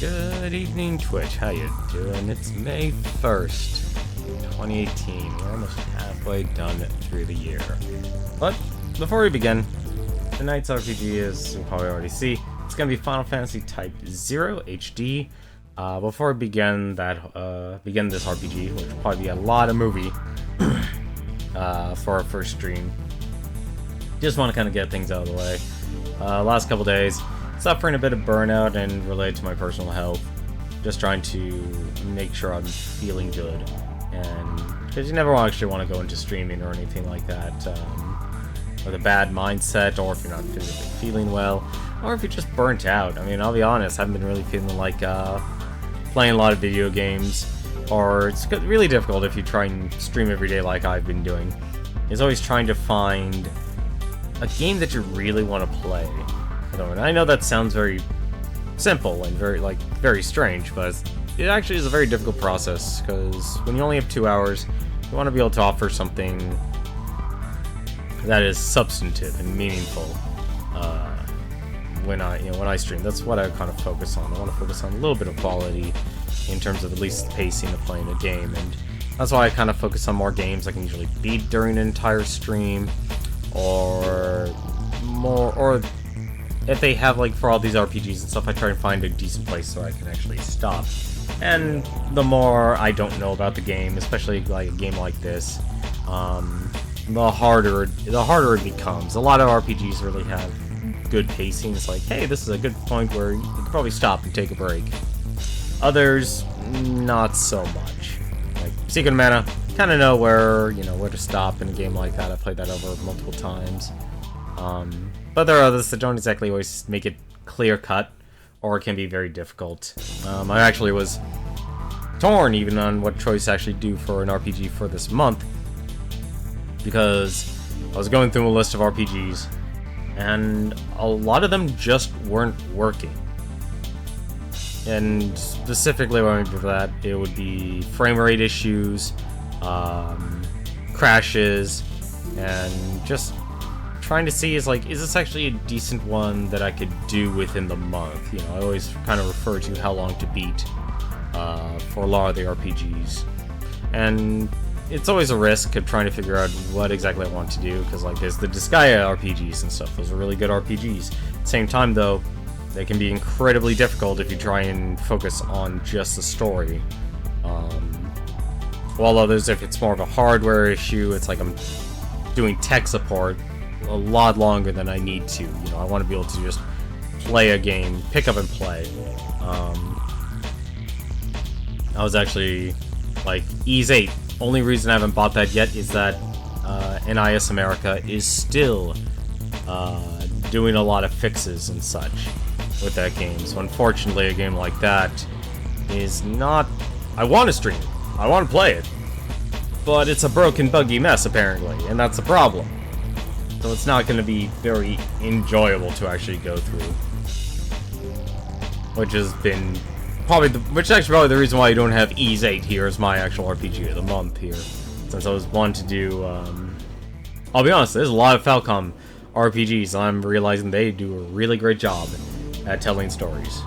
Good evening, Twitch. How you doing? It's May 1st, 2018. We're almost halfway done through the year. But before we begin, tonight's RPG, as you probably already see, it's going to be Final Fantasy Type-0 HD. Before we begin this RPG, which will probably be a lot of movie for our first stream, just want to kind of get things out of the way. Last couple days, suffering a bit of burnout and related to my personal health. Just trying to make sure I'm feeling good. And because you never actually want to go into streaming or anything like that with a bad mindset, or if you're not physically feeling well, or if you're just burnt out. I mean, I'll be honest, I haven't been really feeling like playing a lot of video games, or it's really difficult if you try and stream every day like I've been doing. It's always trying to find a game that you really want to play. I know that sounds very simple and very strange, but it actually is a very difficult process, because when you only have 2 hours, you want to be able to offer something that is substantive and meaningful. When I stream, that's what I kind of focus on. I want to focus on a little bit of quality in terms of at least the pacing of playing a game, and that's why I kind of focus on more games I can usually beat during an entire stream, or if they have, like, for all these RPGs and stuff, I try to find a decent place so I can actually stop. And the more I don't know about the game, especially like a game like this, the harder it becomes. A lot of RPGs really have good pacing. It's like, hey, this is a good point where you could probably stop and take a break. Others, not so much. Like Secret of Mana, kind of know where to stop in a game like that. I played that over multiple times. But there are others that don't exactly always make it clear-cut, or can be very difficult. I actually was torn even on what choice to actually do for an RPG for this month, because I was going through a list of RPGs, and a lot of them just weren't working. And specifically what I mean by that, it would be frame rate issues, crashes, and just trying to see is this actually a decent one that I could do within the month? I always kind of refer to how long to beat for a lot of the RPGs, and it's always a risk of trying to figure out what exactly I want to do, because there's the Disgaea RPGs and stuff. Those are really good RPGs. At the same time, though, they can be incredibly difficult if you try and focus on just the story. While others, if it's more of a hardware issue, it's like I'm doing tech support a lot longer than I need to. I want to be able to just play a game, pick up and play. I was actually Ys 8. Only reason I haven't bought that yet is that NIS America is still doing a lot of fixes and such with that game. So unfortunately, a game like that is not. I want to stream it. I want to play it, but it's a broken, buggy mess apparently, and that's a problem. So it's not going to be very enjoyable to actually go through, which has been probably the reason why I don't have Ys 8 here as my actual RPG of the month here, since I was wanting to do. I'll be honest, there's a lot of Falcom RPGs, and I'm realizing they do a really great job at telling stories.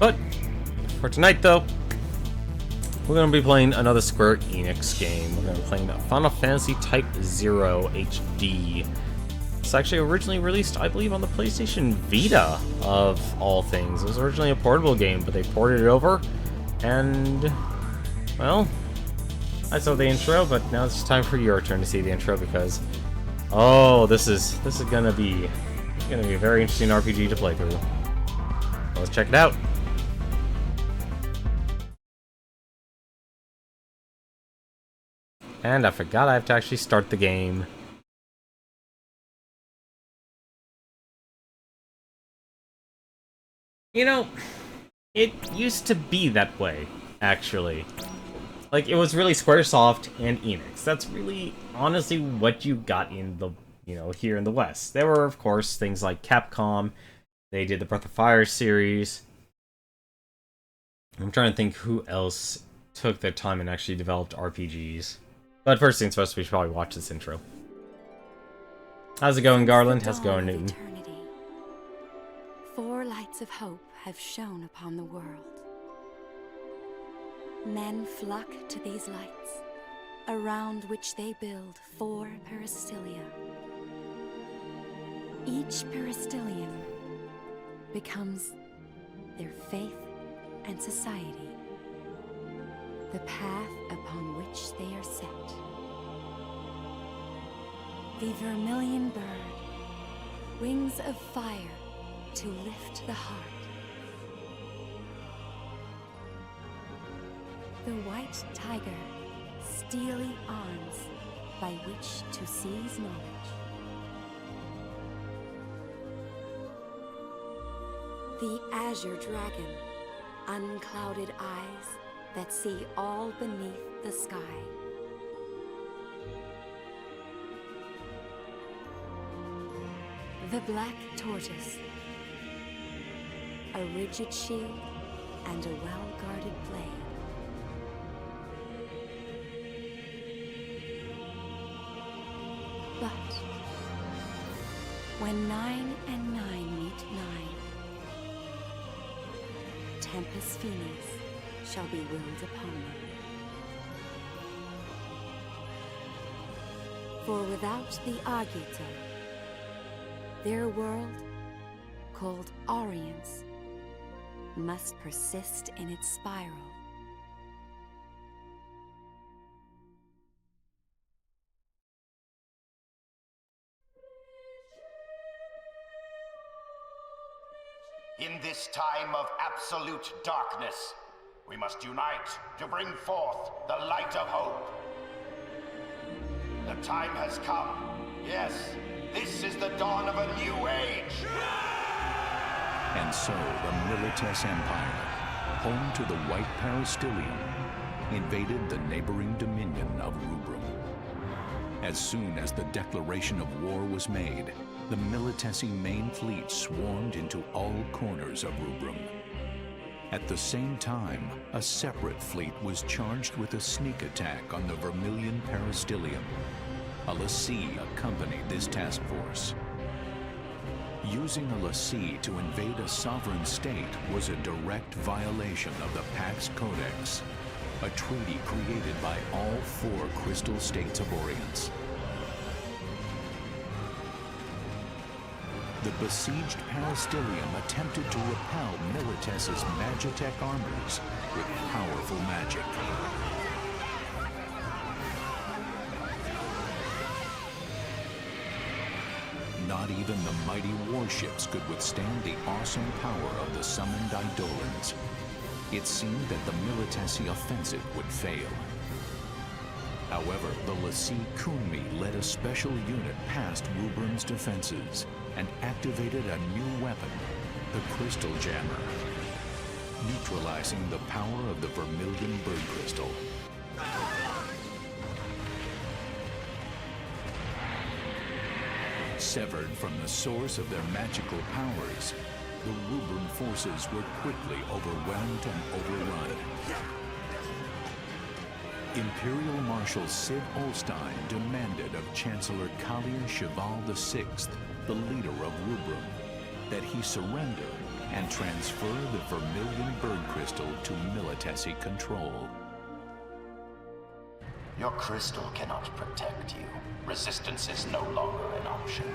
But for tonight, though, we're going to be playing another Square Enix game. We're going to be playing Final Fantasy Type-0 HD. It's actually originally released, I believe, on the PlayStation Vita, of all things. It was originally a portable game, but they ported it over, and, well, I saw the intro, but now it's time for your turn to see the intro, because, oh, this is gonna be a very interesting RPG to play through. Let's check it out. And I forgot I have to actually start the game. It used to be that way, actually. It was really Squaresoft and Enix. That's really, honestly, what you got in the, here in the West. There were, of course, things like Capcom. They did the Breath of Fire series. I'm trying to think who else took their time and actually developed RPGs. But first things first, we should probably watch this intro. How's it going, Garland? How's it going, Newton? 4 lights of hope have shone upon the world. Men flock to these lights, around which they build 4 peristylia. Each peristylium becomes their faith and society, the path upon which they are set. The vermilion bird, wings of fire to lift the heart. The white tiger, steely arms by which to seize knowledge. The azure dragon, unclouded eyes that see all beneath the sky. The black tortoise, a rigid shield and a well-guarded blade. But when 9 and 9 meet 9, Tempus Finis shall be willed upon them. For without the Agito, their world, called Orience, must persist in its spiral. In this time of absolute darkness, we must unite to bring forth the light of hope. The time has come. Yes, this is the dawn of a new age. And so the Milites Empire, home to the White Peristylium, invaded the neighboring dominion of Rubrum. As soon as the declaration of war was made, the Militesi main fleet swarmed into all corners of Rubrum. At the same time, a separate fleet was charged with a sneak attack on the Vermilion Peristylium. A lessee accompanied this task force. Using a lessee to invade a sovereign state was a direct violation of the Pax Codex, a treaty created by all 4 crystal states of Orience. The besieged Peristylium attempted to repel Milites's Magitech armors with powerful magic. Not even the mighty warships could withstand the awesome power of the summoned Eidolons. It seemed that the Militesi offensive would fail. However, the lessee Kunmi led a special unit past Rubrum's defenses and activated a new weapon, the Crystal Jammer, neutralizing the power of the Vermilion Bird Crystal. Severed from the source of their magical powers, the Rubrum forces were quickly overwhelmed and overrun. Imperial Marshal Sid Olstein demanded of Chancellor Kalir Cheval VI, the leader of Rubrum, that he surrender and transfer the Vermilion Bird Crystal to Militesi control. Your crystal cannot protect you. Resistance is no longer an option.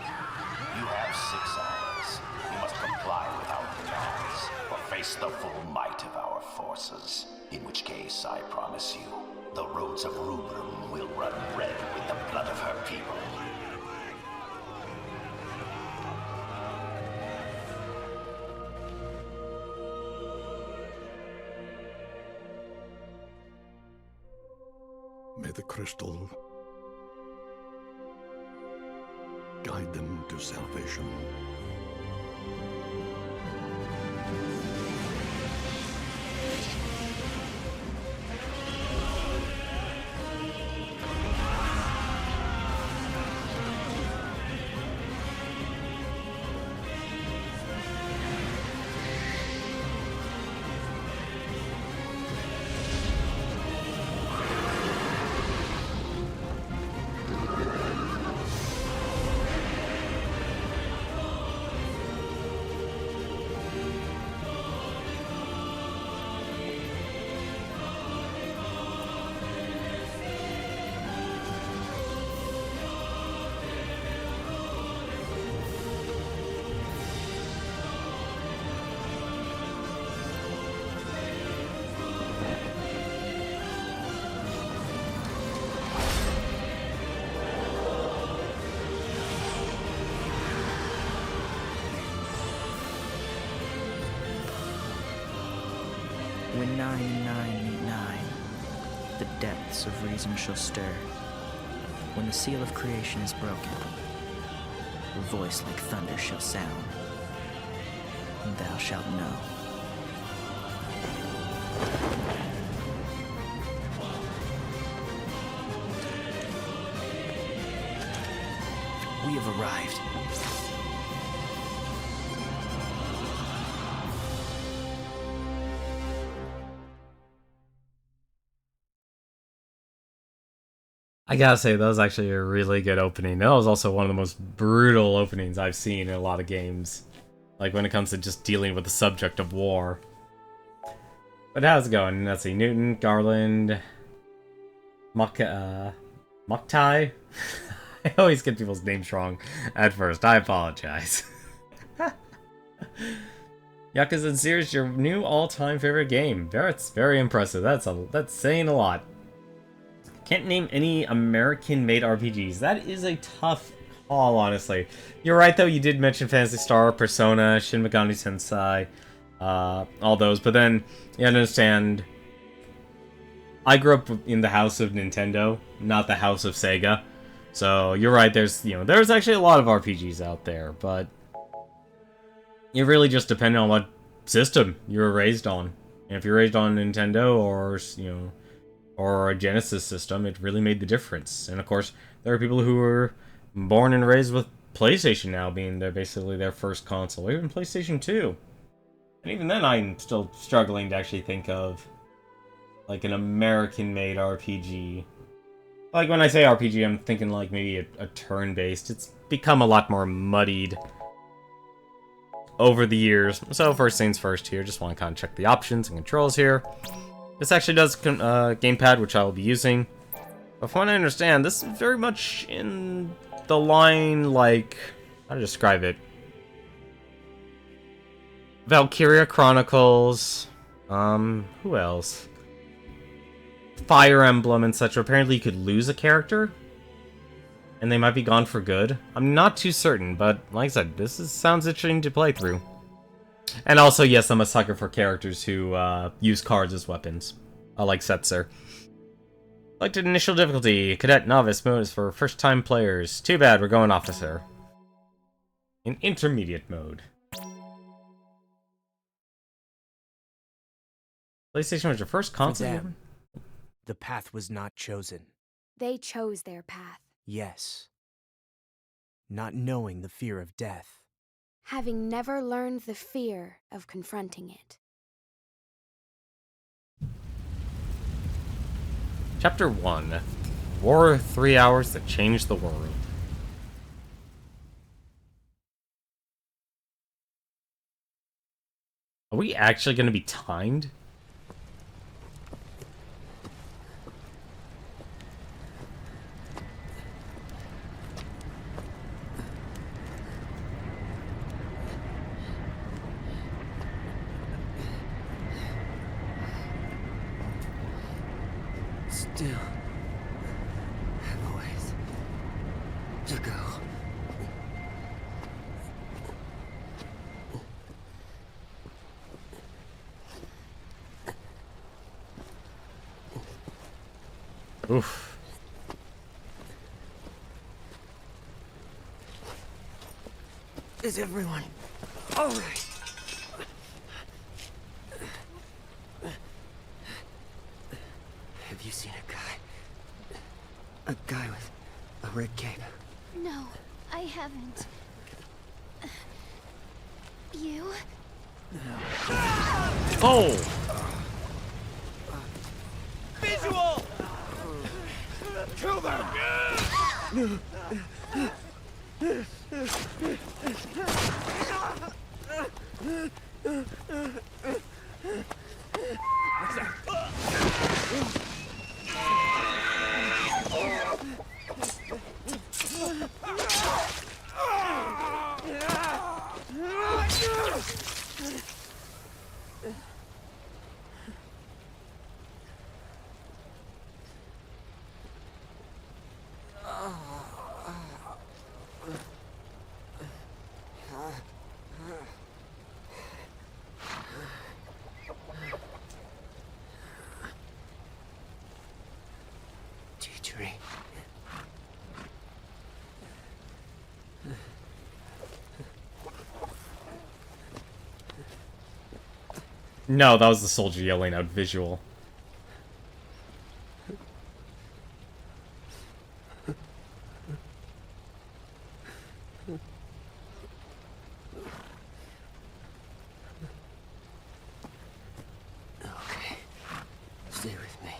You have 6 hours. You must comply with our demands, or face the full might of our forces. In which case, I promise you, the roads of Rubrum will run red with the blood of her people. May the crystal guide them to salvation. when 9 and 9 meet 9, the depths of reason shall stir. When the seal of creation is broken, a voice like thunder shall sound, and thou shalt know. We have arrived. I gotta say, that was actually a really good opening. That was also one of the most brutal openings I've seen in a lot of games. Like, when it comes to just dealing with the subject of war. But how's it going? Let's see, Newton, Garland, Moktai? I always get people's names wrong at first. I apologize. Yakuza and Series, your new all-time favorite game. That's very impressive. That's saying a lot. Can't name any American-made RPGs. That is a tough call, honestly. You're right, though. You did mention Phantasy Star, Persona, Shin Megami Tensei, all those. But then, you understand, I grew up in the house of Nintendo, not the house of Sega. So, you're right, there's actually a lot of RPGs out there, but it really just depends on what system you were raised on. And if you're raised on Nintendo or a Genesis system, it really made the difference. And of course, there are people who were born and raised with PlayStation now being basically their first console, or even PlayStation 2. And even then, I'm still struggling to actually think of like an American-made RPG. Like, when I say RPG, I'm thinking like maybe a turn-based. It's become a lot more muddied over the years. So first things first here, just want to kind of check the options and controls here. This actually does gamepad, which I will be using. But from what I understand, this is very much in the line, like, how to describe it? Valkyria Chronicles, who else? Fire Emblem and such. Apparently you could lose a character, and they might be gone for good. I'm not too certain, but like I said, sounds interesting to play through. And also, yes, I'm a sucker for characters who use cards as weapons. I like Setzer. Selected initial difficulty. Cadet Novice mode is for first-time players. Too bad, we're going Officer. In intermediate mode. PlayStation was your first console? For them, the path was not chosen. They chose their path, Yes. Not knowing the fear of death. having never learned the fear of confronting it. Chapter 1. War 3 hours that changed the world. Are we actually going to be timed? Still have a ways to go. Oof. Is everyone all right? Have you seen a guy? A guy with a red cape? No, I haven't. You? Oh! Visual! Kill them! No, that was the soldier yelling out visual. Okay. Stay with me.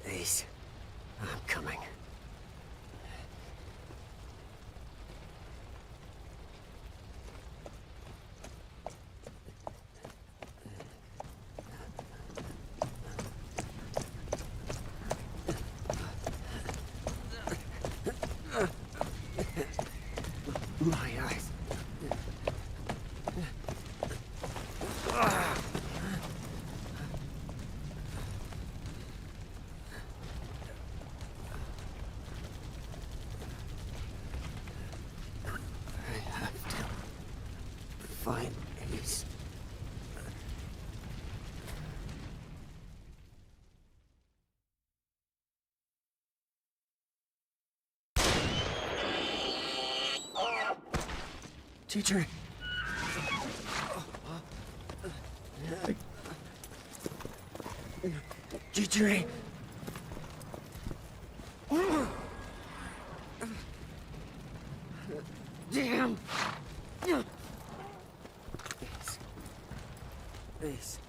Ace, I'm coming. My eyes. I have to find Ace. Teacher. Teacher. Damn. Ace.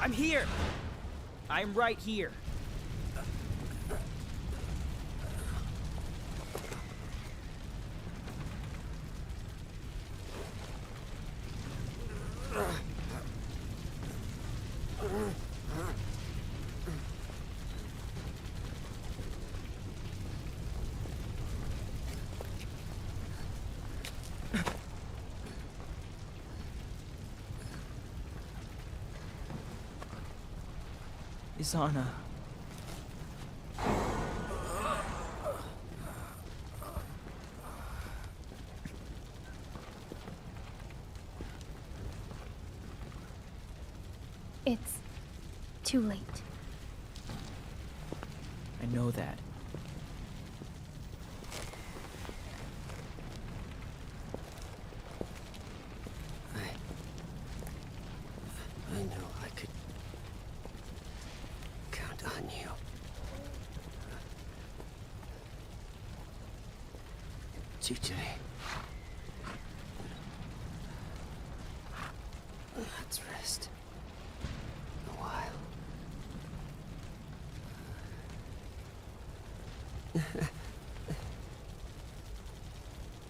I'm here! I'm right here. Isana. It's too late. I know that. I know I could count on you. Teacher. Let's rest. A while.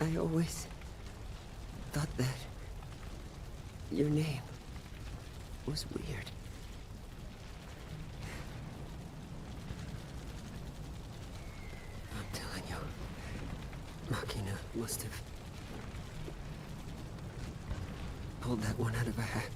I always thought that your name was weird. I'm telling you, Machina must have pulled that one out of a hat.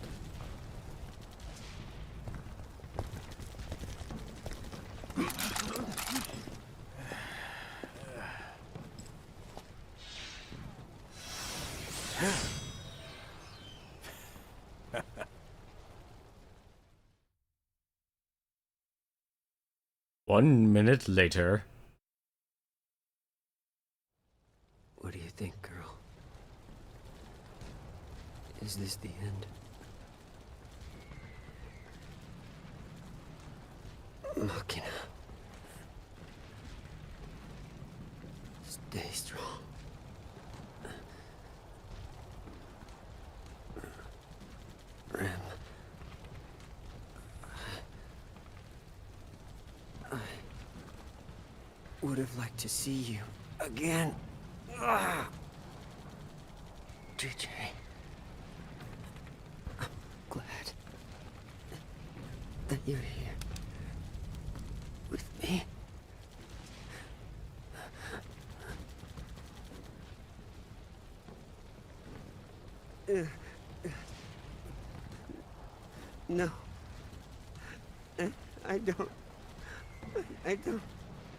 One minute later. What do you think, girl? Is this the end? Machina. Stay strong. Rem. I would have liked to see you again. DJ. I'm glad that you're here with me. No. I don't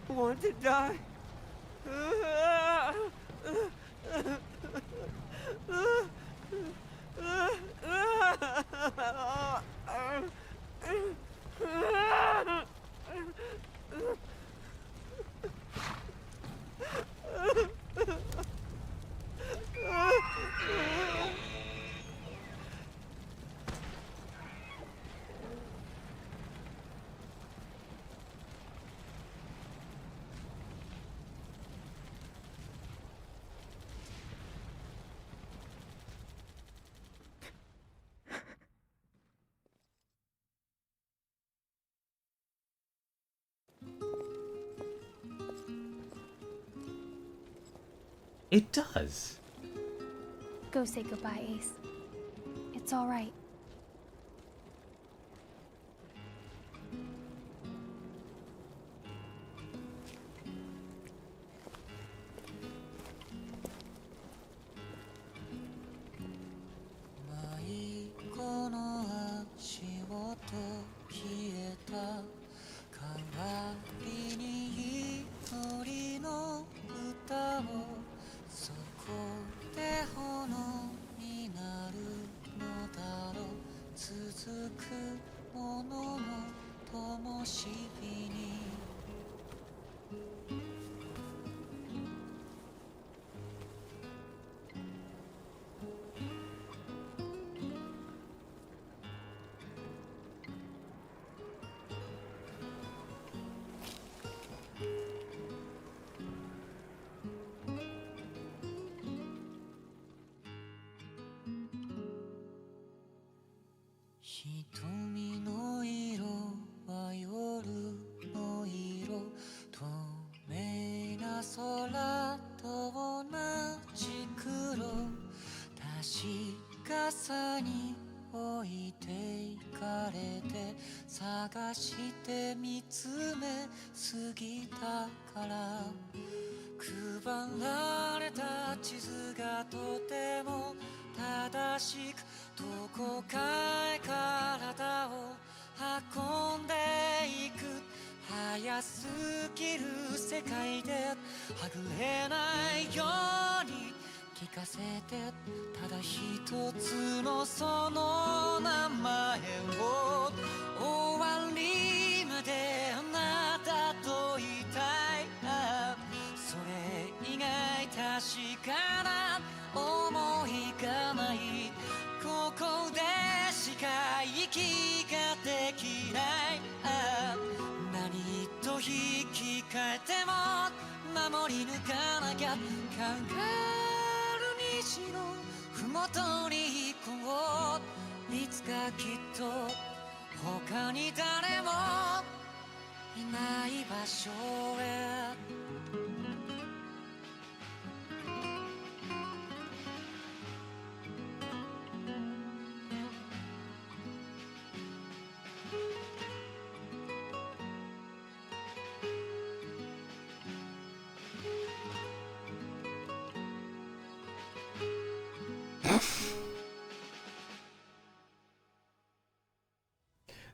want to die. It does. Go say goodbye, Ace. It's all right.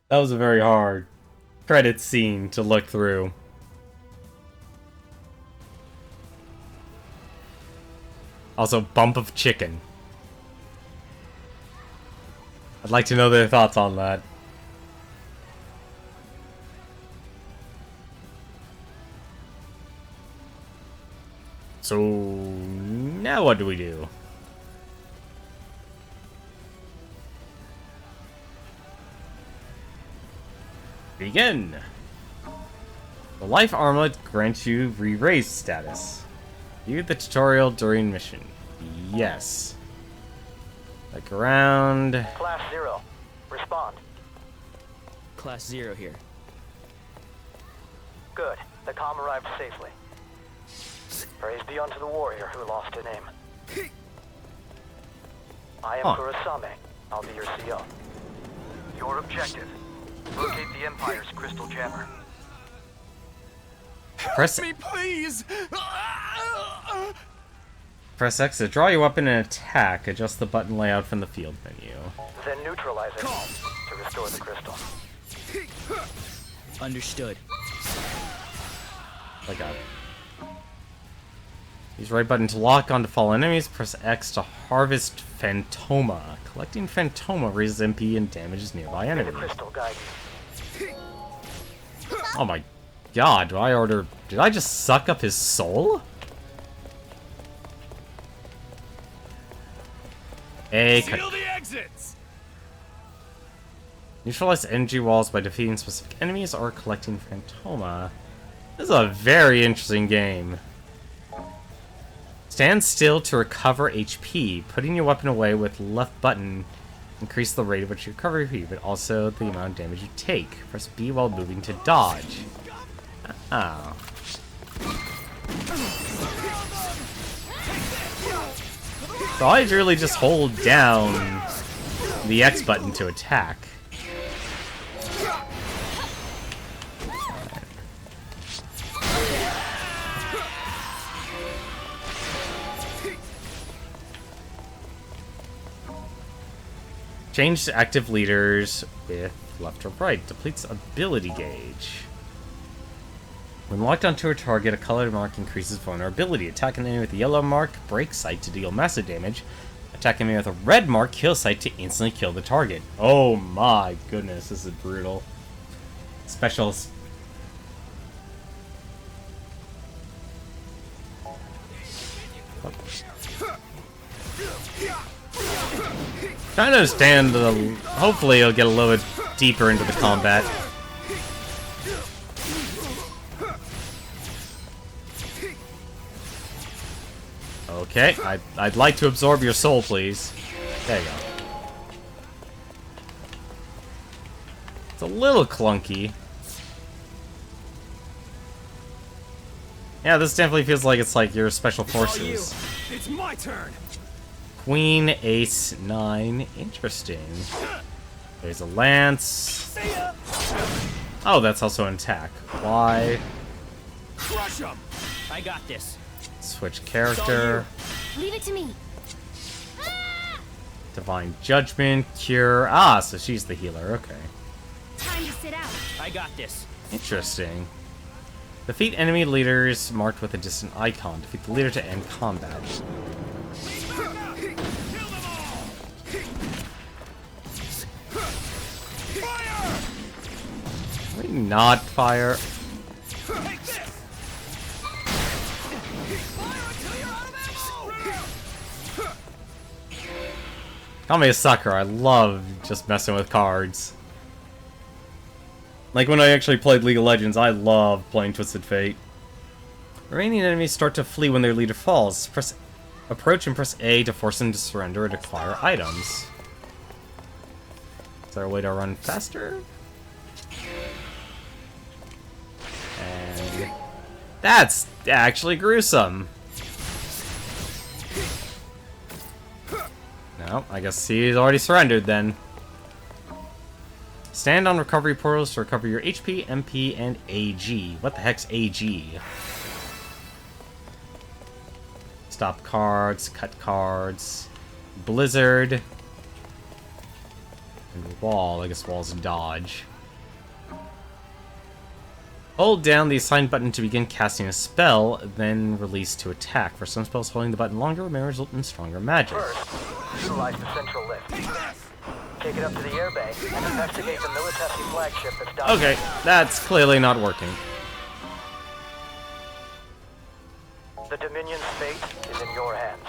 That was a very hard credit scene to look through. Also, bump of chicken. I'd like to know their thoughts on that. So, now what do we do? Begin! The life armlet grants you re-raised status. View the tutorial during mission. Yes. Like around... Class 0. Respond. Class 0 here. Good. The comm arrived safely. Praise be unto the warrior who lost her name. I am Kurasame. I'll be your CO. Your objective. Locate the Empire's crystal jammer. Press me, please! Press X to draw your weapon and attack. Adjust the button layout from the field menu. Then neutralize it to restore the crystal. Understood. I got it. Use right button to lock onto fallen enemies. Press X to harvest Phantoma. Collecting Phantoma raises MP and damages nearby enemies. Oh my god, did I just suck up his soul? Seal the exits! Neutralize energy walls by defeating specific enemies or collecting Phantoma. This is a very interesting game. Stand still to recover HP. Putting your weapon away with left button increase the rate at which you recover HP, but also the amount of damage you take. Press B while moving to dodge. Oh. So I really just hold down the X button to attack. Change to active leaders with left or right. Depletes ability gauge. When locked onto a target, a colored mark increases vulnerability. Attack an enemy with a yellow mark, break sight to deal massive damage. Attack an enemy with a red mark, kill sight to instantly kill the target. Oh my goodness, this is brutal. Specials. Trying to understand the. Hopefully, it'll get a little bit deeper into the combat. Okay, I'd like to absorb your soul, please. There you go. It's a little clunky. Yeah, this definitely feels like it's like your special forces. It's my turn. Queen, ace, 9. Interesting. There's a lance. Oh, that's also an attack. Why? Crush 'em. I got this. Switch character. Leave it to me. Divine Judgment, Cure. Ah, so she's the healer. Okay. Time to sit out. I got this. Interesting. Defeat enemy leaders marked with a distant icon. Defeat the leader to end combat. Can we not fire? Call me a sucker. I love just messing with cards. Like when I actually played League of Legends, I love playing Twisted Fate. Remaining enemies start to flee when their leader falls. Approach and press A to force them to surrender or to acquire items. Is there a way to run faster? And that's actually gruesome. No, I guess he's already surrendered then. Stand on recovery portals to recover your HP, MP, and AG. What the heck's AG? Stop cards, cut cards, blizzard, and wall. I guess wall's dodge. Hold down the assigned button to begin casting a spell, then release to attack. For some spells, holding the button longer may result in stronger magic. First, utilize the central lift. Take it up to the airbay and investigate the military flagship that's down. Okay, that's clearly not working. The Dominion's fate is in your hands.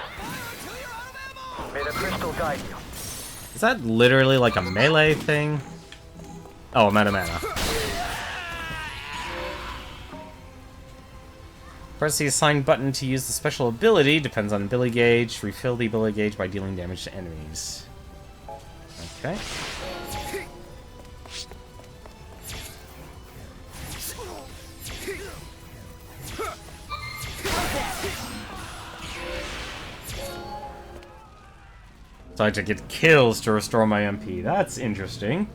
May the crystal guide you. Is that literally like a melee thing? Oh, I'm out of mana. Press the assigned button to use the special ability. Depends on ability gauge. Refill the ability gauge by dealing damage to enemies. Okay. So I have to get kills to restore my MP. That's interesting.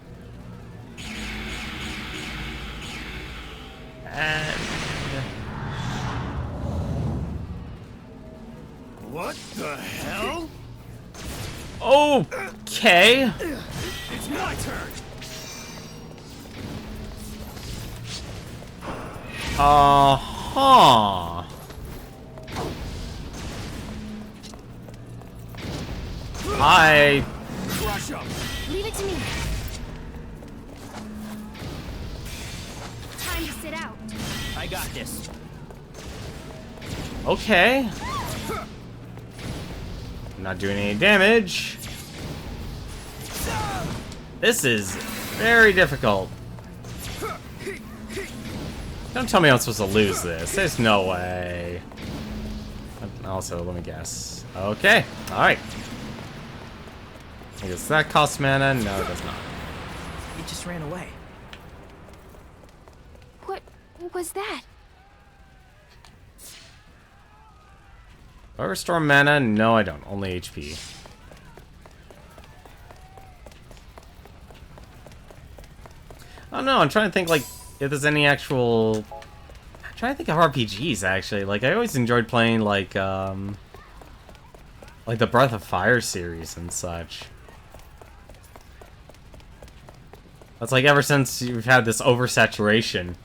And What the hell? okay. It's my turn. Uh-huh. Crush 'em. Leave it to me. Time to sit out. I got this. Okay. Not doing any damage. This is very difficult. Don't tell me I'm supposed to lose this. There's no way. Also, let me guess. Okay, alright. I guess that costs mana. No, it does not. It just ran away. What was that? Do I restore mana? No, I don't. Only HP. I don't know. I'm trying to think, like, if there's any actual... I'm trying to think of RPGs, actually. Like, I always enjoyed playing, like the Breath of Fire series and such. That's like ever since you've had this oversaturation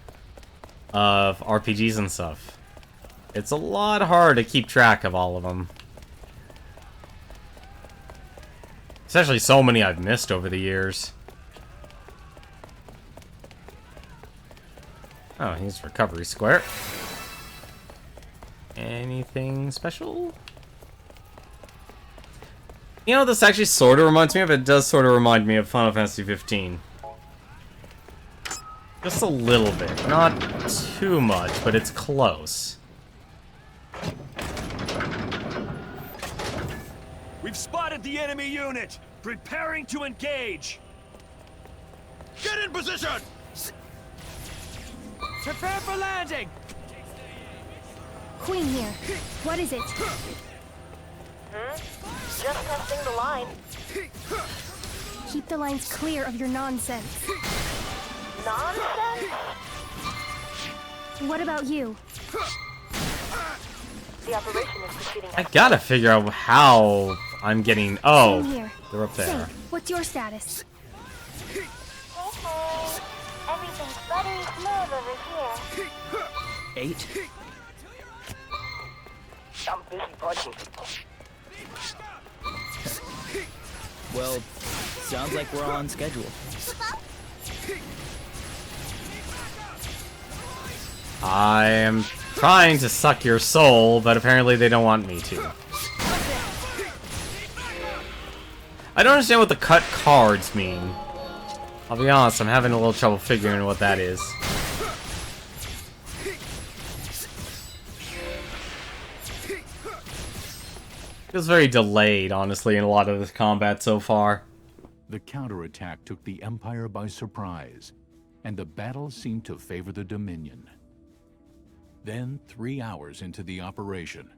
of RPGs and stuff. It's a lot hard to keep track of all of them. Especially so many I've missed over the years. Oh, here's recovery square. Anything special? You know, this actually sort of reminds me of, it does sort of remind me of Final Fantasy 15. Just a little bit. Not too much, but it's close. We've spotted the enemy unit! Preparing to engage! Get in position! Prepare for landing! Queen here. What is it? Just testing the line. Keep the lines clear of your nonsense. Nonsense? What about you? The operation is proceeding. I gotta figure out how I'm getting... Oh, Same here. they're up there. Say, what's your status? Everything's buttery smooth over here. 8. I'm busy punching. Well, sounds like we're on schedule. I am trying to suck your soul, but apparently they don't want me to. I don't understand what the cut cards mean. I'll be honest, I'm having a little trouble figuring what that is. Feels very delayed, honestly, in a lot of this combat so far. The counterattack took the Empire by surprise, and the battle seemed to favor the Dominion. Then, 3 hours into the operation,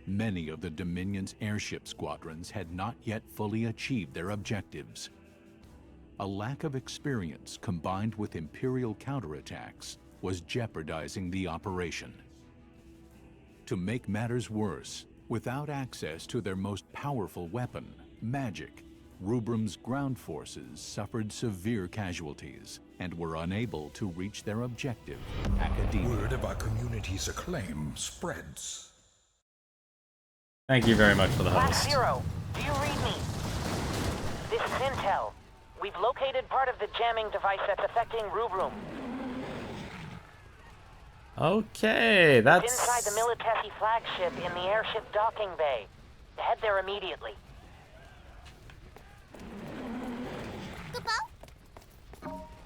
many of the Dominion's airship squadrons had not yet fully achieved their objectives. A lack of experience combined with Imperial counterattacks was jeopardizing the operation. To make matters worse, without access to their most powerful weapon, magic, Rubrum's ground forces suffered severe casualties and were unable to reach their objective, academia. Word of our community's acclaim spreads. Thank you very much for the host. Black 0, do you read me? This is Intel. We've located part of the jamming device that's affecting Rubrum. Okay, that's... It's inside the Militesi flagship in the airship docking bay. Head there immediately.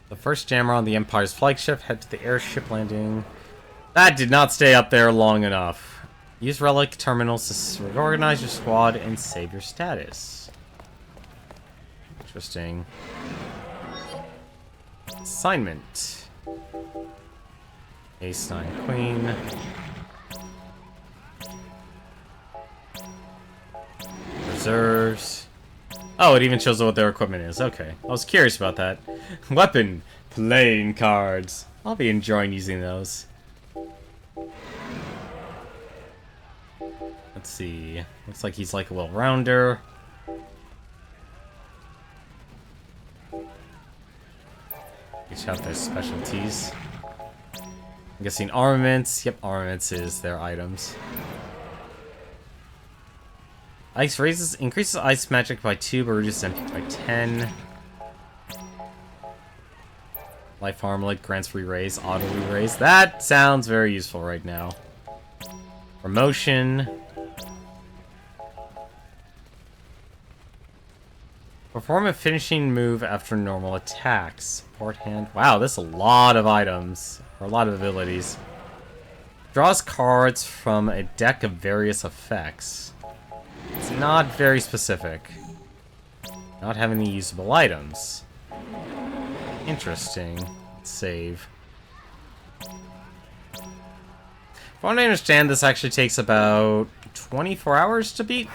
The first jammer on the Empire's flagship, head to the airship landing. That did not stay up there long enough. Use relic terminals to reorganize your squad and save your status. Interesting. Assignment. Ace 9 Queen. Reserves. Oh, it even shows what their equipment is. Okay. I was curious about that. Weapon. Playing cards. I'll be enjoying using those. Let's see. Looks like he's like a little rounder. Each have their specialties. I'm guessing armaments. Yep, armaments is their items. Ice increases ice magic by 2, but reduces MP by 10. Life armlet grants re-raise, auto re-raise. That sounds very useful right now. Promotion. Perform a finishing move after normal attacks. Support hand. Wow, this is a lot of items. Or a lot of abilities. Draws cards from a deck of various effects. It's not very specific. Not have any usable items. Interesting. Let's save. From what I understand, this actually takes about 24 hours to beat.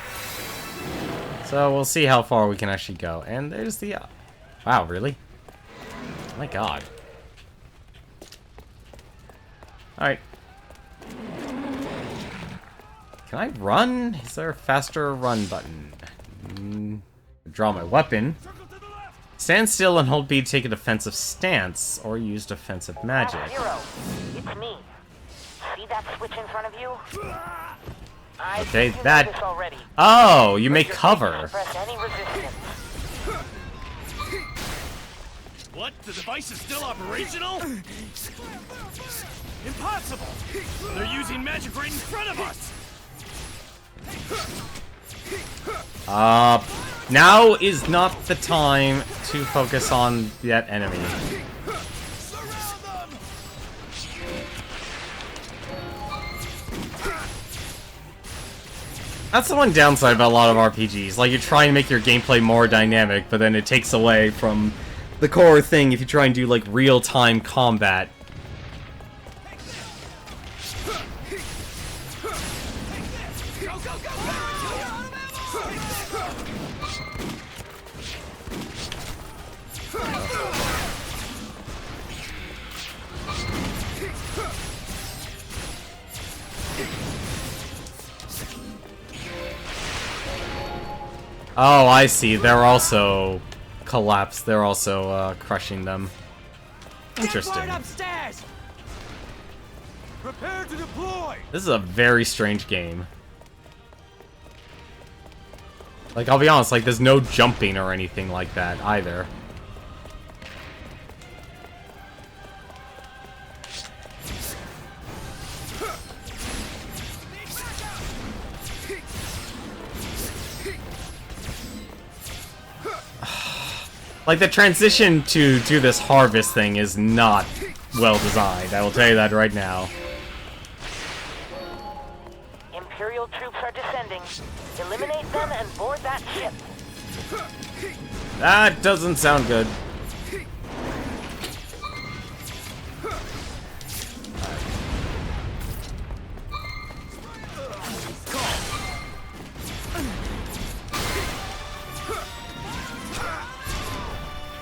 So we'll see how far we can actually go. And there's the... wow, really? Oh my god. Alright. Can I run? Is there a faster run button? Draw my weapon. Stand still and hold B to take a defensive stance, or use defensive magic. Type-0, it's me. See that switch in front of you? Okay, that... oh, you make cover. Press any resistance. What? The device is still operational? Impossible! They're using magic right in front of us! Now is not the time to focus on that enemy. That's the one downside about a lot of RPGs. Like, you're trying to make your gameplay more dynamic, but then it takes away from the core thing if you try and do, like, real-time combat. Oh, I see. They're also collapsed. They're also crushing them. Interesting. Prepare to deploy. This is a very strange game. Like, I'll be honest, like, there's no jumping or anything like that either. Like, the transition to do this harvest thing is not well designed. I will tell you that right now. Imperial troops are descending. Eliminate them and board that ship. That doesn't sound good.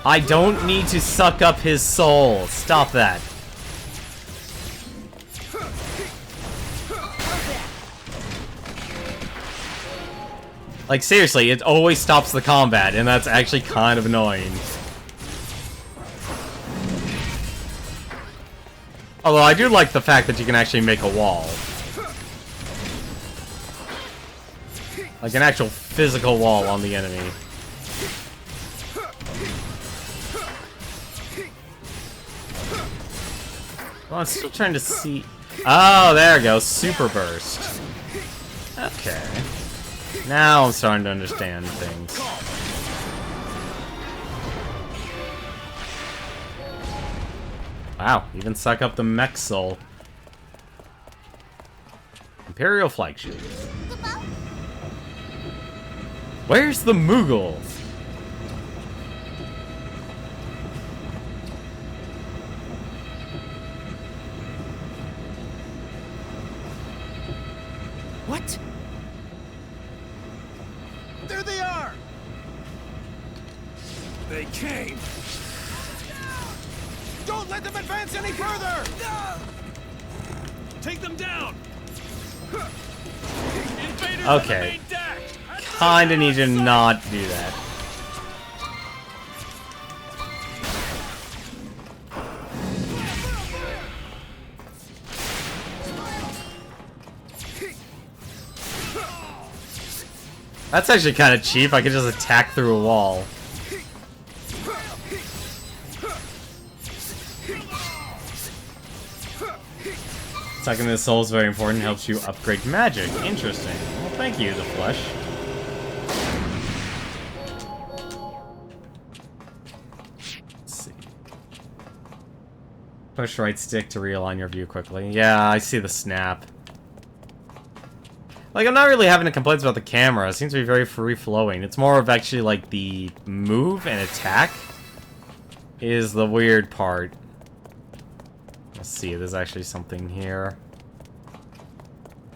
I don't need to suck up his soul. Stop that. Like, seriously, it always stops the combat, and that's actually kind of annoying. Although, I do like the fact that you can actually make a wall. Like an actual physical wall on the enemy. Well, I'm still trying to see... oh, there we go. Super burst. Okay. Now I'm starting to understand things. Wow, even suck up the mech soul. Imperial flagship. Where's the Moogle? What? There they are! They came! Don't let them advance any further! Take them down! Invaders on the main deck! Kinda need to not do that. That's actually kind of cheap. I could just attack through a wall. Sucking the soul is very important. Helps you upgrade magic. Interesting. Well, thank you, the flesh. Let's see. Push right stick to realign your view quickly. Yeah, I see the snap. Like, I'm not really having any complaints about the camera. It seems to be very free-flowing. It's more of actually, like, the move and attack is the weird part. Let's see, there's actually something here.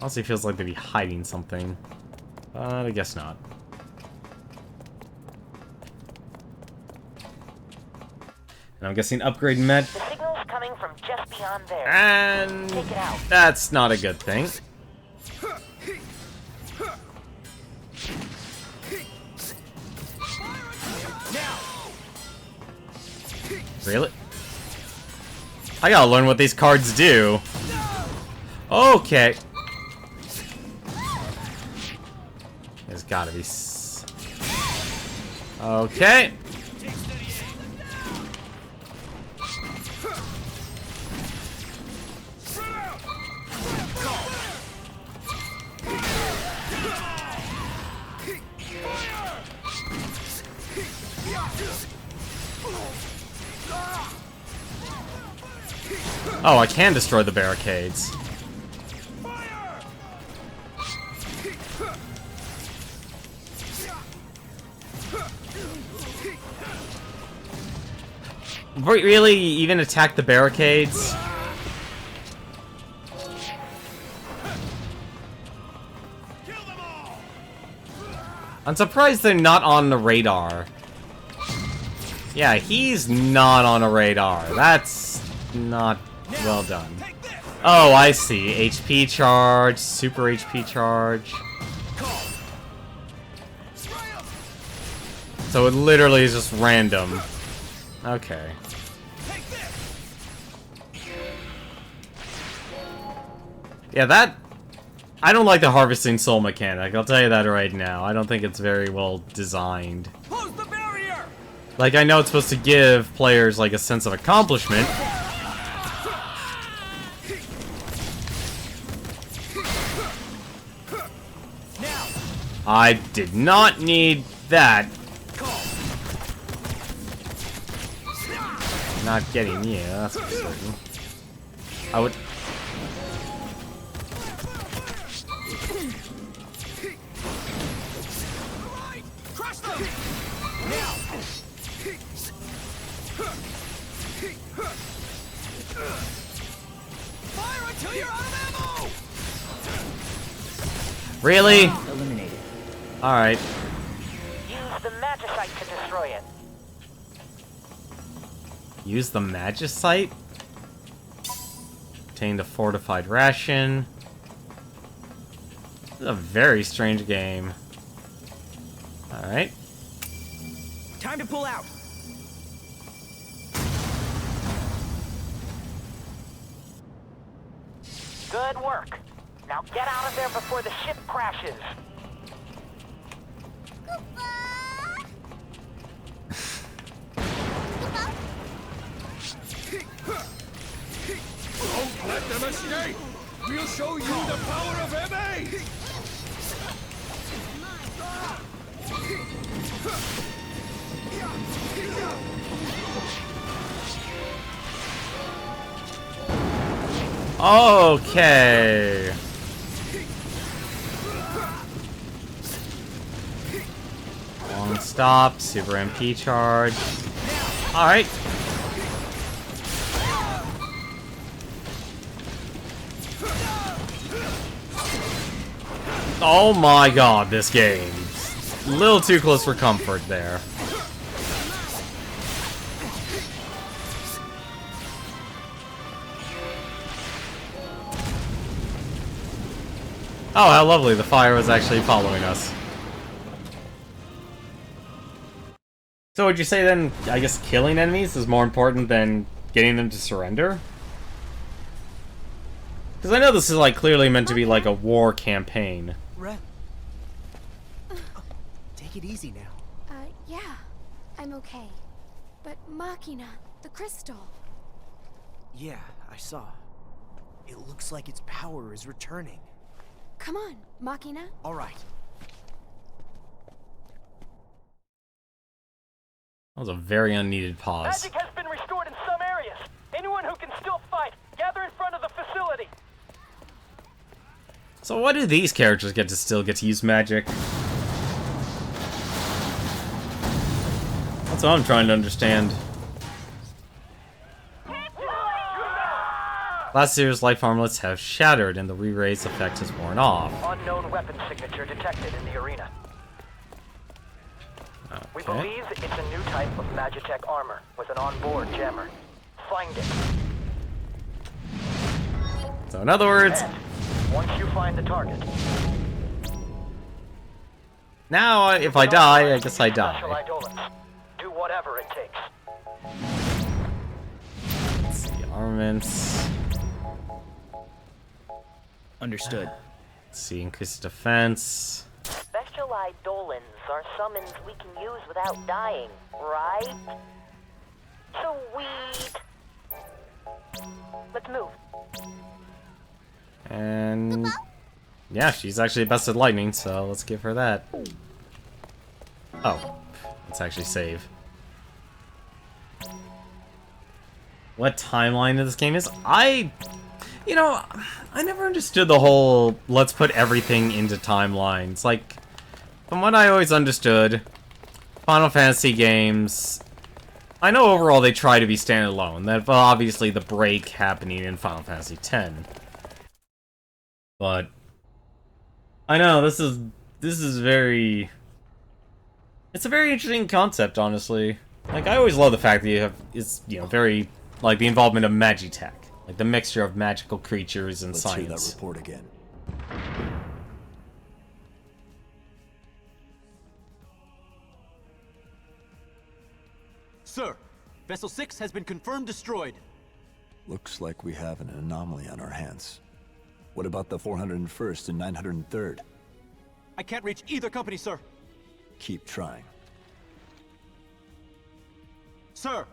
Honestly, feels like they'd be hiding something. But I guess not. And I'm guessing upgrade met. The signal's coming from just beyond there. And take it out. That's not a good thing. Really? I gotta learn what these cards do. Okay. There's gotta be... Okay. Oh, I can destroy the barricades. Really? Even attack the barricades? I'm surprised they're not on the radar. Yeah, he's not on a radar. That's not well done. Oh, I see. HP charge, super HP charge. So it literally is just random. Okay. Yeah, that... I don't like the harvesting soul mechanic, I'll tell you that right now. I don't think it's very well designed. Close the barrier! Like, I know it's supposed to give players, like, a sense of accomplishment. I did not need that. Not getting you, that's for certain. I would... Fire until you're out of ammo! Really? Eliminated. Alright. Use the magicite to destroy it. Use the magicite? Obtain the fortified ration. This is a very strange game. Alright. Time to pull out. Good work. Now get out of there before the ship crashes. Don't let them escape! We'll show you the power of MA! Okay. Long stop, super MP charge. Alright. Oh my god, this game's a little too close for comfort there. Oh, how lovely, the fire was actually following us. So would you say then, I guess killing enemies is more important than getting them to surrender? Because I know this is like clearly meant to be like a war campaign. Ren. Take it easy now. Yeah. I'm okay. But Machina, the crystal. Yeah, I saw. It looks like its power is returning. Come on, Machina. All right. That was a very unneeded pause. Magic has been restored in some areas. Anyone who can still fight, gather in front of the facility. So why do these characters still get to use magic? That's what I'm trying to understand. Last year's life armlets have shattered and the re-raise effect has worn off. Unknown weapon signature detected in the arena. Okay. We believe it's a new type of Magitech armor with an onboard jammer. Find it. So in other words... And once you find the target... Now, if I die, I guess I die. Do whatever it takes. Let's see, armaments. Understood. Let's see, increased defense. Special Eidolons are summons we can use without dying, right? Sweet! Let's move. And... yeah, she's actually best at lightning, so let's give her that. Oh, let's actually save. What timeline of this game is? You know, I never understood the whole let's put everything into timelines. Like, from what I always understood, Final Fantasy games, I know overall they try to be standalone. That obviously the break happening in Final Fantasy X. But I know this is very... it's a very interesting concept, honestly. Like, I always love the fact that you have, it's, you know, very, like, the involvement of Magitech. Like, the mixture of magical creatures and science. Let's hear that report again. Sir, Vessel 6 has been confirmed destroyed. Looks like we have an anomaly on our hands. What about the 401st and 903rd? I can't reach either company, sir. Keep trying. Sir!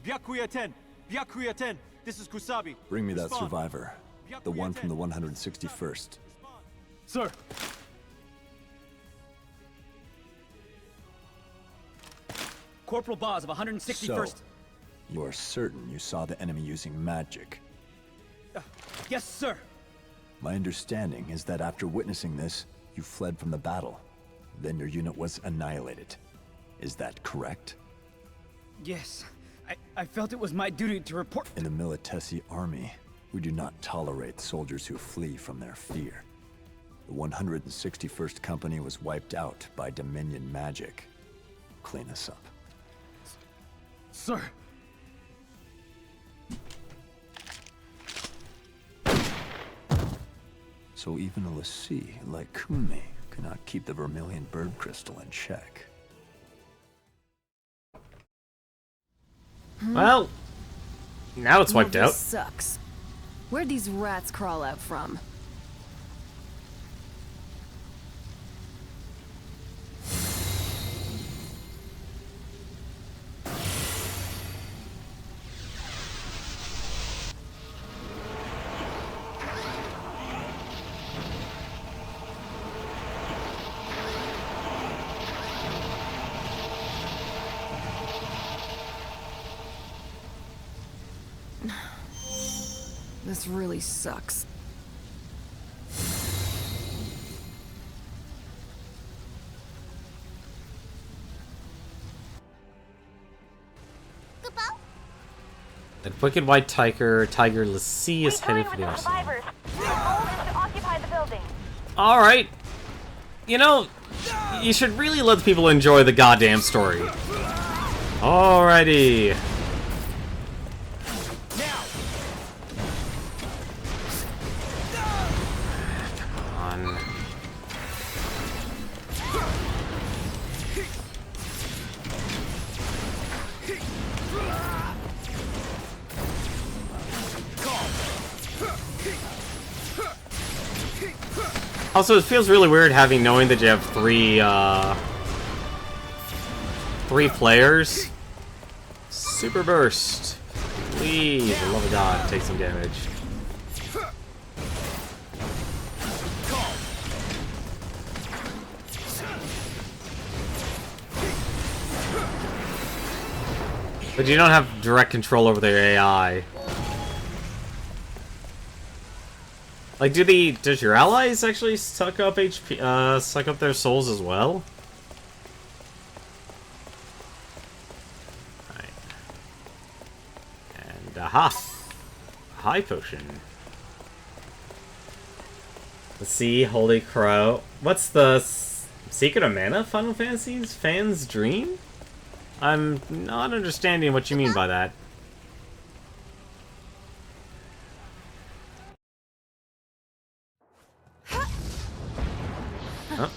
Byakuya 10! Byakuya 10! This is Kusabi. Bring me that Respond. survivor. The one from the 161st. Sir! Corporal Boz of 161st. So, you are certain you saw the enemy using magic? Yes, sir. My understanding is that after witnessing this, you fled from the battle. Then your unit was annihilated. Is that correct? Yes. I felt it was my duty to report. In the Militesi army, we do not tolerate soldiers who flee from their fear. The 161st Company was wiped out by Dominion magic. Clean us up. Sir! So even a Lassie like Kumi cannot keep the Vermilion Bird Crystal in check. Well, now it's wiped out. This sucks. Where'd these rats crawl out from? This really sucks. The wicked white tiger Lassie is headed for the arsenal. Survivors. Our goal is to occupy the building. Alright. You know, you should really let the people enjoy the goddamn story. Alrighty. Also, it feels really weird knowing that you have three players. Super burst. Please, for the love of God, take some damage. But you don't have direct control over their AI. Like, does your allies actually suck up HP, suck up their souls as well? Right. And, aha! high potion. Let's see, Holy Crow. What's the secret of mana Final Fantasy's fans dream? I'm not understanding what you mean by that. Huh?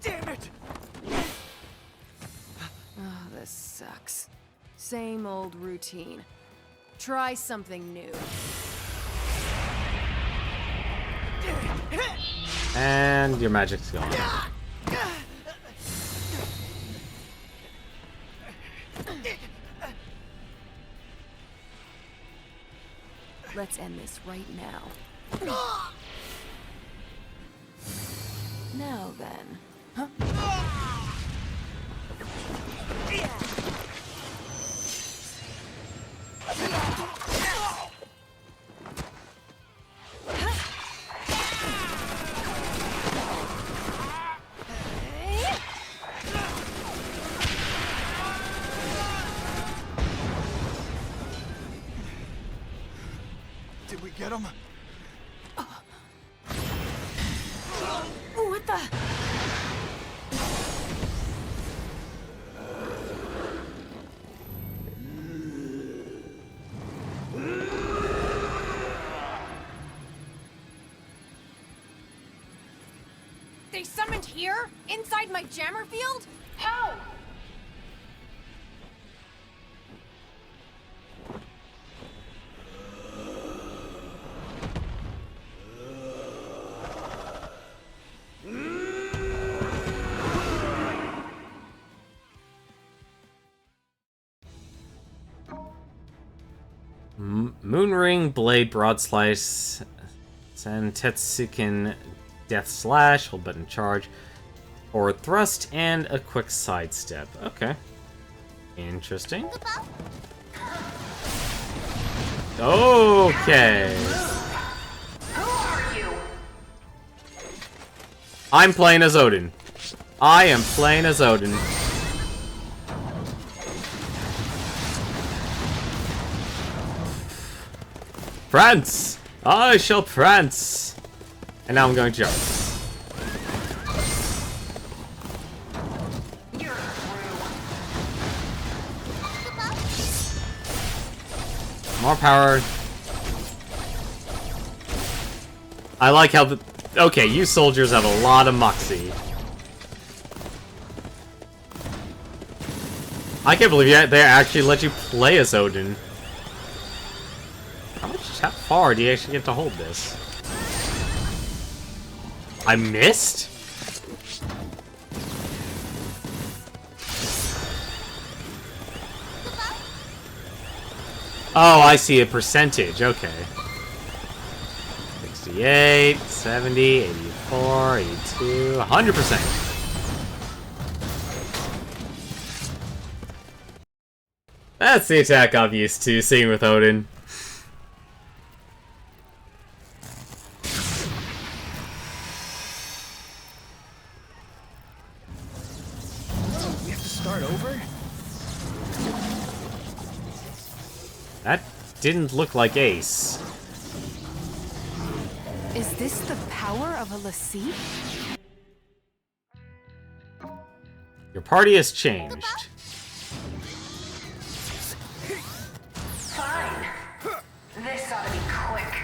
Damn it! Oh, this sucks. Same old routine. Try something new. And your magic's gone. Let's end this right now. Now then. Huh? Did we get him? What the? They summoned here? Inside my jammer field? How? Moonring, Blade, Broad Slice, Santetsuken, Death Slash, hold button charge, or Thrust, and a quick sidestep. Okay. Interesting. Okay. Who are you? I'm playing as Odin. I am playing as Odin. Prance! I shall prance! And now I'm going to jump. More power. I like how the... Okay, you soldiers have a lot of moxie. I can't believe they actually let you play as Odin. How far do you actually get to hold this? I missed? Oh, I see a percentage. Okay. 68, 70, 84, 82, 100%. That's the attack I'm used to seeing with Odin. We have to start over? That didn't look like Ace. Is this the power of a lassie? Your party has changed. Fine. This ought to be quick.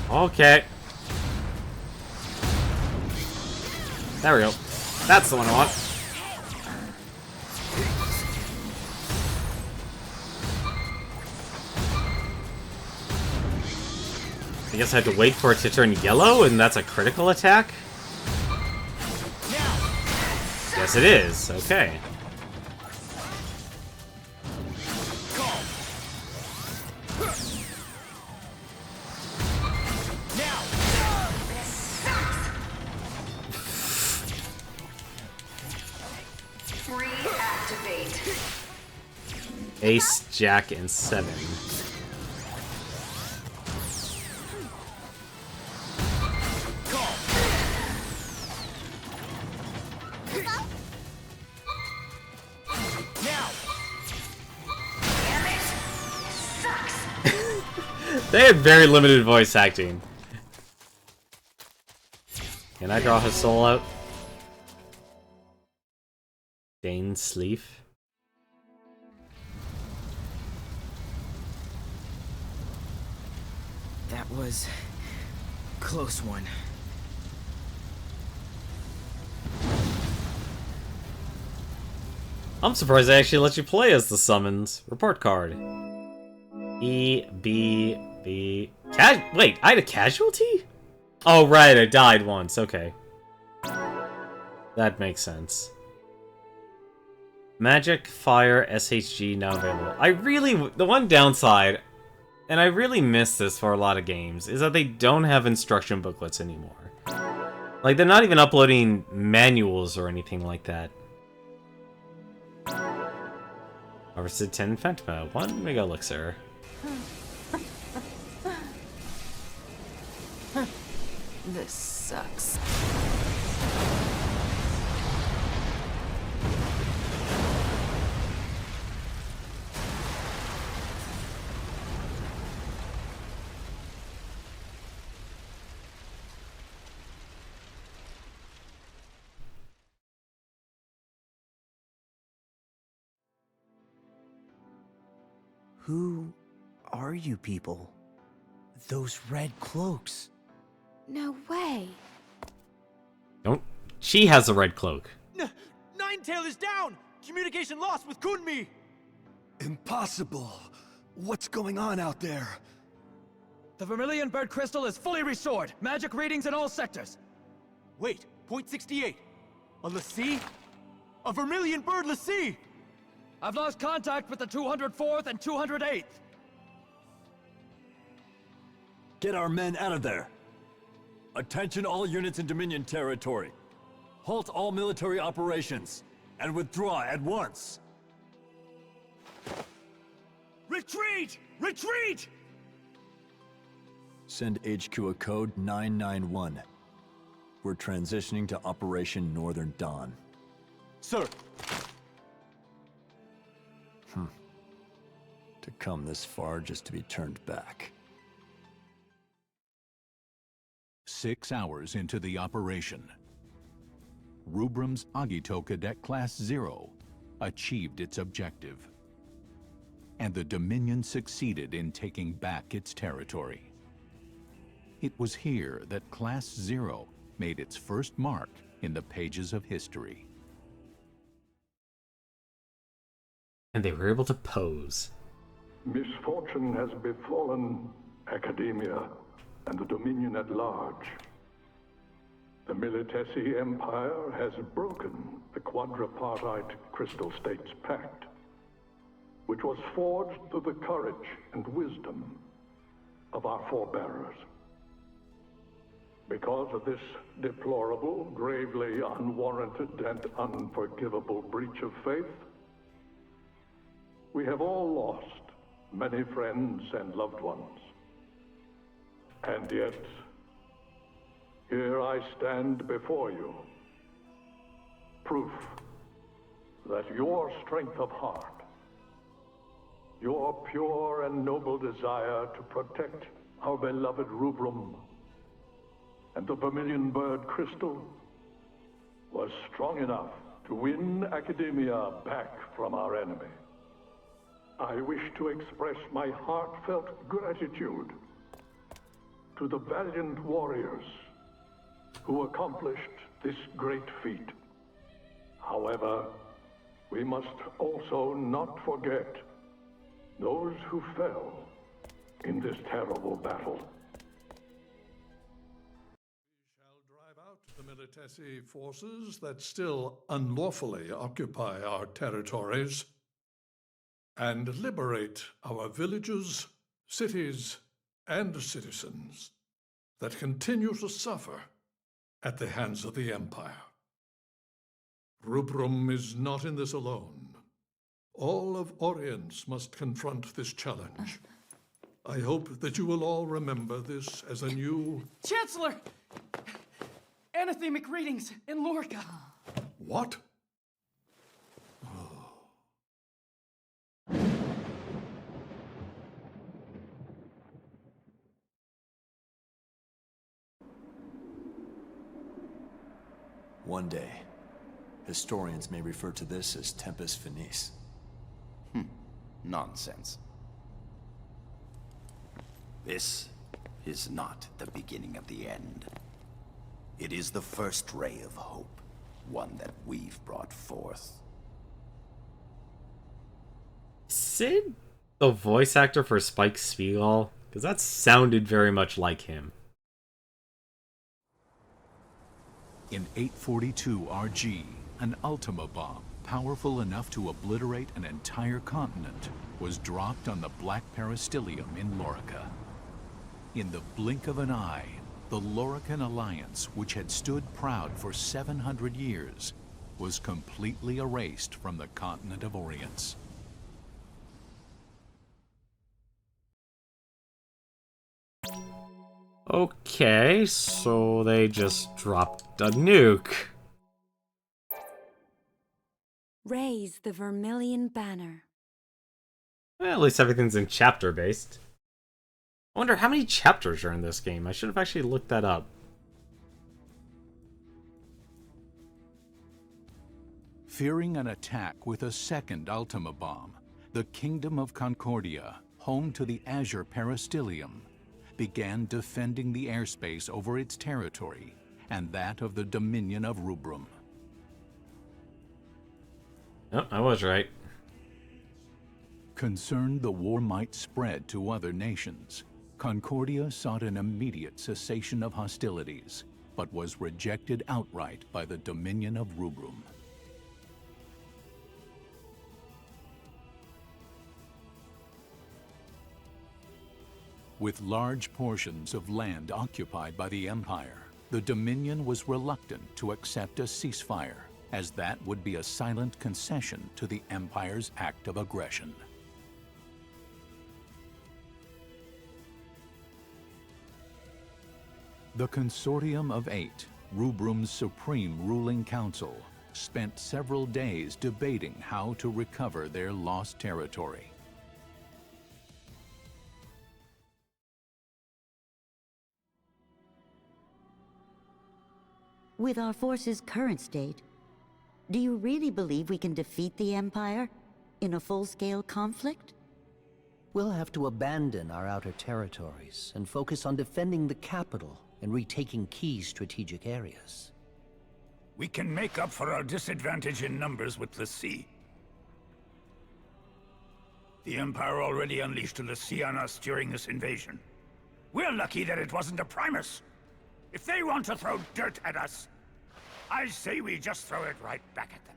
Okay. There we go. That's the one I want. I guess I have to wait for it to turn yellow, and that's a critical attack? Yes, it is. Okay. Reactivate. Ace, Jack, and 7. They had very limited voice acting. Can I draw his soul out? Dane Sleef. That was... close one. I'm surprised they actually let you play as the summons. Report card. E, B, B... Wait, I had a casualty? Oh, right, I died once. Okay. That makes sense. Magic, Fire, SHG now available. The one downside, and I really miss this for a lot of games, is that they don't have instruction booklets anymore. Like, they're not even uploading manuals or anything like that. Harvested 10 Phantoma, 1 Mega Elixir. This sucks. Who are you people? Those red cloaks. No way. Don't. She has a red cloak. Ninetail is down! Communication lost with Kunmi! Impossible! What's going on out there? The Vermilion Bird Crystal is fully restored. Magic readings in all sectors. Wait, point 68. A Lassie? A Vermilion Bird Lassie! I've lost contact with the 204th and 208th. Get our men out of there. Attention all units in Dominion territory. Halt all military operations and withdraw at once. Retreat! Retreat! Send HQ a code 991. We're transitioning to Operation Northern Dawn. Sir. To come this far just to be turned back. 6 hours into the operation, Rubrum's Agito Cadet Class 0 achieved its objective, and the Dominion succeeded in taking back its territory. It was here that Class 0 made its first mark in the pages of history. And they were able to pose. Misfortune has befallen Academia and the Dominion at large. The Militesi Empire has broken the quadripartite Crystal States Pact, which was forged through the courage and wisdom of our forebearers. Because of this deplorable, gravely unwarranted, and unforgivable breach of faith, we have all lost many friends and loved ones. And yet, here I stand before you, proof that your strength of heart, your pure and noble desire to protect our beloved Rubrum and the Vermilion Bird Crystal was strong enough to win Academia back from our enemy. I wish to express my heartfelt gratitude to the valiant warriors who accomplished this great feat. However, we must also not forget those who fell in this terrible battle. The Militesi forces that still unlawfully occupy our territories and liberate our villages, cities, and citizens that continue to suffer at the hands of the Empire. Rubrum is not in this alone. All of Orience must confront this challenge. I hope that you will all remember this as a new... Chancellor! Anathemic readings in Lorca. What? One day, historians may refer to this as Tempus Finis. Nonsense. This is not the beginning of the end. It is the first ray of hope, one that we've brought forth. Sid, the voice actor for Spike Spiegel? Because that sounded very much like him. In 842 RG, an Ultima bomb, powerful enough to obliterate an entire continent, was dropped on the Black Peristilium in Lorica. In the blink of an eye, the Lorican Alliance, which had stood proud for 700 years, was completely erased from the continent of Orience. Okay, so they just dropped a nuke. Raise the Vermilion Banner. Well, at least everything's in chapter-based. I wonder how many chapters are in this game. I should have actually looked that up. Fearing an attack with a second Ultima bomb, the Kingdom of Concordia, home to the Azure Peristilium, began defending the airspace over its territory and that of the Dominion of Rubrum. Oh, I was right. Concerned the war might spread to other nations, Concordia sought an immediate cessation of hostilities, but was rejected outright by the Dominion of Rubrum. With large portions of land occupied by the Empire, the Dominion was reluctant to accept a ceasefire, as that would be a silent concession to the Empire's act of aggression. The Consortium of Eight, Rubrum's supreme ruling council, spent several days debating how to recover their lost territory. With our force's current state, do you really believe we can defeat the Empire in a full-scale conflict? We'll have to abandon our outer territories and focus on defending the capital and retaking key strategic areas. We can make up for our disadvantage in numbers with l'Cie. The Empire already unleashed a l'Cie on us during this invasion. We're lucky that it wasn't a Primus. If they want to throw dirt at us, I say we just throw it right back at them.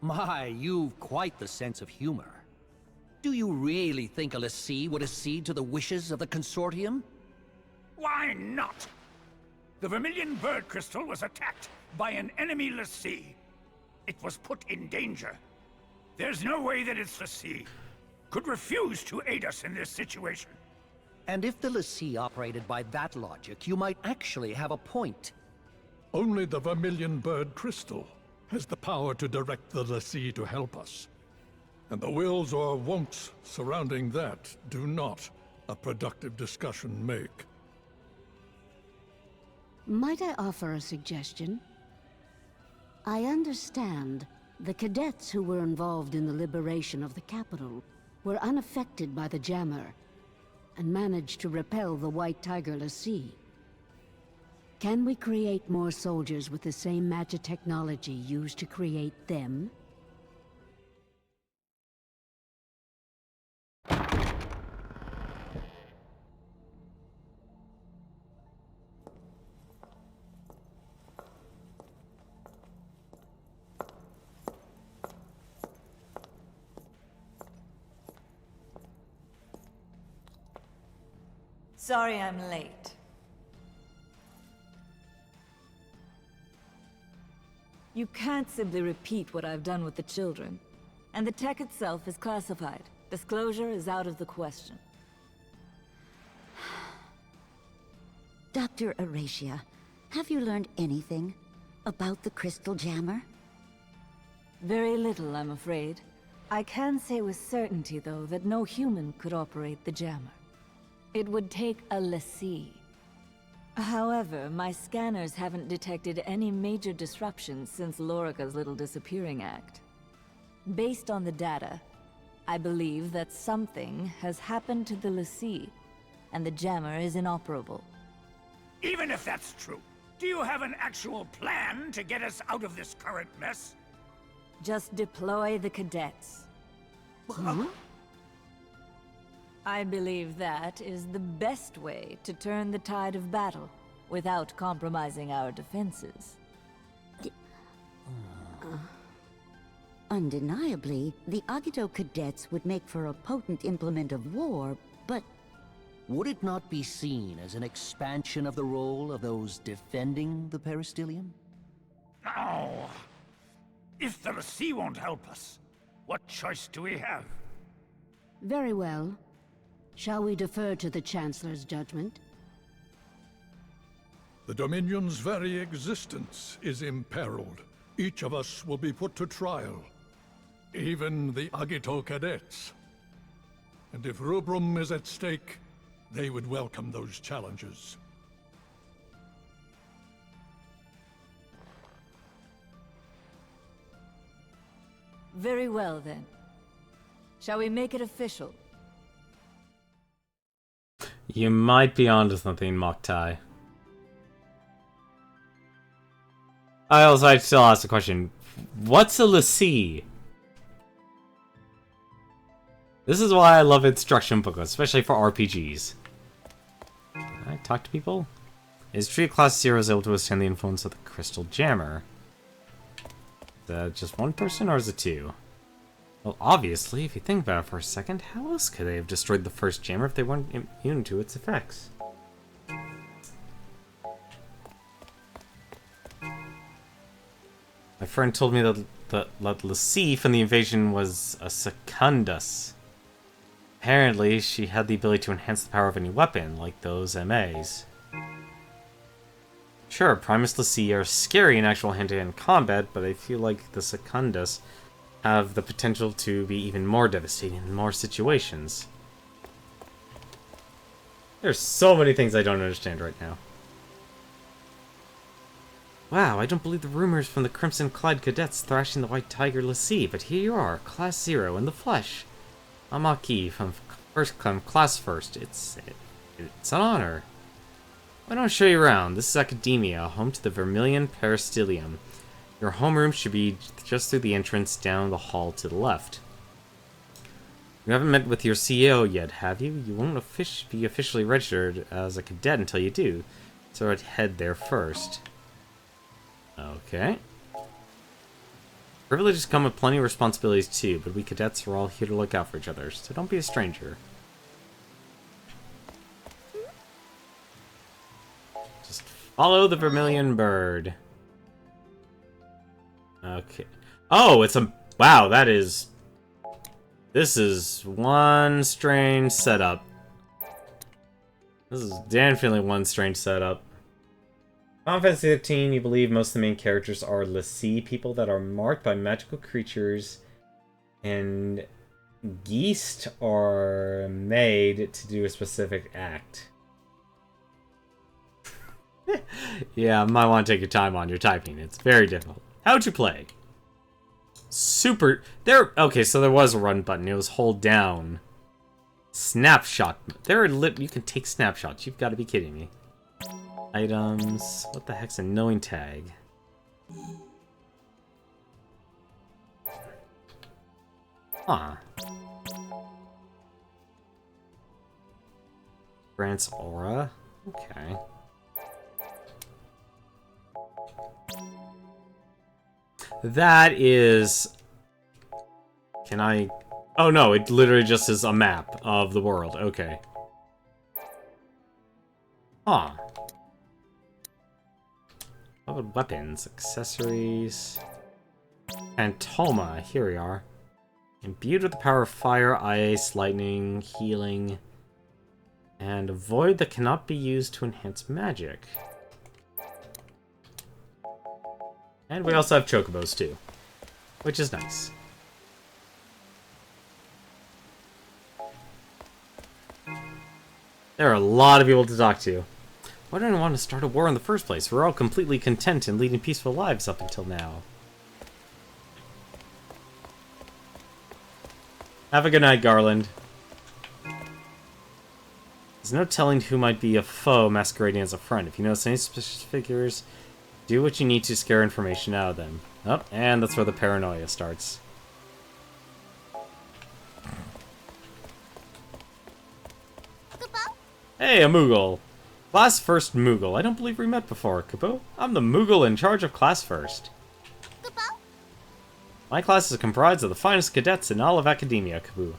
My, you've quite the sense of humor. Do you really think a l'Cie would accede to the wishes of the Consortium? Why not? The Vermilion Bird Crystal was attacked by an enemy l'Cie. It was put in danger. There's no way that its l'Cie could refuse to aid us in this situation. And if the l'Cie operated by that logic, you might actually have a point. Only the Vermilion Bird Crystal has the power to direct the l'Cie to help us. And the wills or won'ts surrounding that do not a productive discussion make. Might I offer a suggestion? I understand the cadets who were involved in the liberation of the capital were unaffected by the jammer and managed to repel the White Tiger l'Cie. Can we create more soldiers with the same magic technology used to create them? Sorry I'm late. You can't simply repeat what I've done with the children. And the tech itself is classified. Disclosure is out of the question. Dr. Aracia, have you learned anything about the Crystal Jammer? Very little, I'm afraid. I can say with certainty, though, that no human could operate the jammer. It would take a l'Cie. However, my scanners haven't detected any major disruptions since Lorica's little disappearing act. Based on the data, I believe that something has happened to the Lassie, and the jammer is inoperable. Even if that's true, do you have an actual plan to get us out of this current mess? Just deploy the cadets. I believe that is the best way to turn the tide of battle without compromising our defenses. Undeniably, the Agito cadets would make for a potent implement of war, but... Would it not be seen as an expansion of the role of those defending the peristilium? Oh. If the Lassie won't help us, what choice do we have? Very well. Shall we defer to the Chancellor's judgment? The Dominion's very existence is imperiled. Each of us will be put to trial. Even the Agito cadets. And if Rubrum is at stake, they would welcome those challenges. Very well, then. Shall we make it official? You might be onto something, Moktai. I still ask the question, what's a Lassie? This is why I love instruction booklets, especially for RPGs. Can I talk to people? Is Tree Class 0 able to withstand the influence of the Crystal Jammer? Is that just one person, or is it two? Well, obviously, if you think about it for a second, how else could they have destroyed the first Jammer if they weren't immune to its effects? My friend told me that the Lassie from the invasion was a Secundus. Apparently, she had the ability to enhance the power of any weapon, like those MAs. Sure, Primus Lassie are scary in actual hand-to-hand combat, but I feel like the Secundus have the potential to be even more devastating in more situations. There's so many things I don't understand right now. Wow, I don't believe the rumors from the Crimson Clad cadets thrashing the White Tiger Lassie, but here you are, Class 0 in the flesh. Amaki from Class First. It's an honor. Why don't I show you around? This is Academia, home to the Vermilion Peristilium. Your homeroom should be just through the entrance down the hall to the left. You haven't met with your CEO yet, have you? You won't be officially registered as a cadet until you do, so I'd head there first. Okay. Privileges come with plenty of responsibilities too, but we cadets are all here to look out for each other, so don't be a stranger. Just follow the Vermilion Bird. Okay. Oh, it's a... Wow, that is... This is one strange setup. This is definitely one strange setup. Final Fantasy 15, you believe most of the main characters are Lassie, people that are marked by magical creatures, and Geist are made to do a specific act. Yeah, I might want to take your time on your typing. It's very difficult. How'd you play? Super... Okay, so there was a run button. It was hold down. Snapshot. You can take snapshots. You've got to be kidding me. Items. What the heck's a knowing tag? Huh. Grants aura. Okay. That is... Can I... Oh no, it literally just is a map of the world. Okay. Huh. What about weapons? Accessories... Phantoma. Here we are. Imbued with the power of fire, ice, lightning, healing... And a void that cannot be used to enhance magic. And we also have chocobos too, which is nice. There are a lot of people to talk to. Why didn't I want to start a war in the first place? We're all completely content and leading peaceful lives up until now. Have a good night, Garland. There's no telling who might be a foe masquerading as a friend. If you notice any suspicious figures, do what you need to scare information out of them. Oh, and that's where the paranoia starts. Hey, a Moogle! Class First Moogle. I don't believe we met before, Kupo. I'm the Moogle in charge of Class First. My class is comprised of the finest cadets in all of academia, Kupo.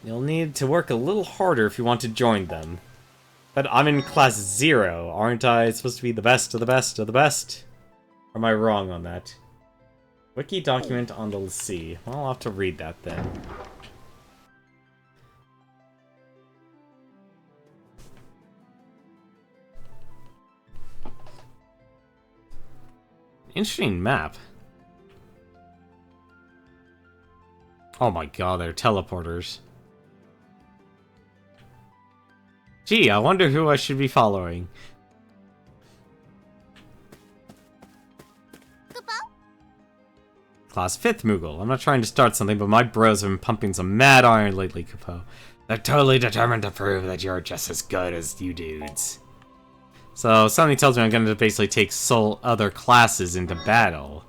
You'll need to work a little harder if you want to join them. But I'm in Class 0, aren't I supposed to be the best of the best of the best? Or am I wrong on that? Wiki document on the Sea. Well, I'll have to read that then. Interesting map. Oh my god, they're teleporters. Gee, I wonder who I should be following. Class 5th Moogle. I'm not trying to start something, but my bros have been pumping some mad iron lately, Kupo. They're totally determined to prove that you're just as good as you dudes. So, something tells me I'm going to basically take other classes into battle.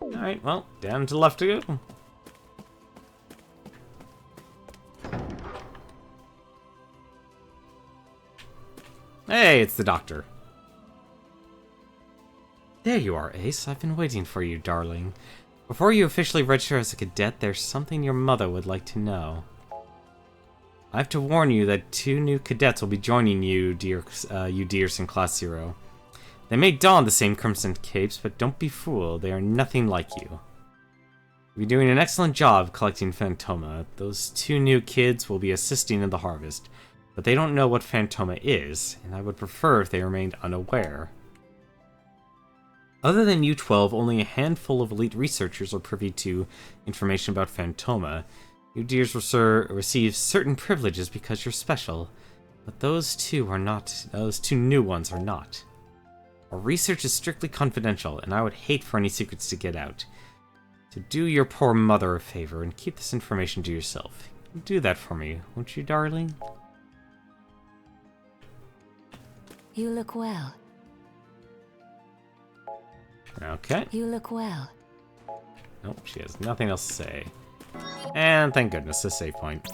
Alright, well, down to the left to go. Hey, it's the doctor. There you are, Ace. I've been waiting for you, darling. Before you officially register as a cadet, there's something your mother would like to know. I have to warn you that 2 new cadets will be joining you, dears in Class 0. They may don the same crimson capes, but don't be fooled. They are nothing like you. You're doing an excellent job collecting Phantoma. Those 2 new kids will be assisting in the harvest, but they don't know what Phantoma is, and I would prefer if they remained unaware. Other than U-12, only a handful of elite researchers are privy to information about Phantoma. You dears will receive certain privileges because you're special, but those 2 are not. Those 2 new ones are not. Our research is strictly confidential, and I would hate for any secrets to get out. So do your poor mother a favor and keep this information to yourself. Do that for me, won't you, darling? You look well. Okay. You look well. Nope, she has nothing else to say. And thank goodness, a save point.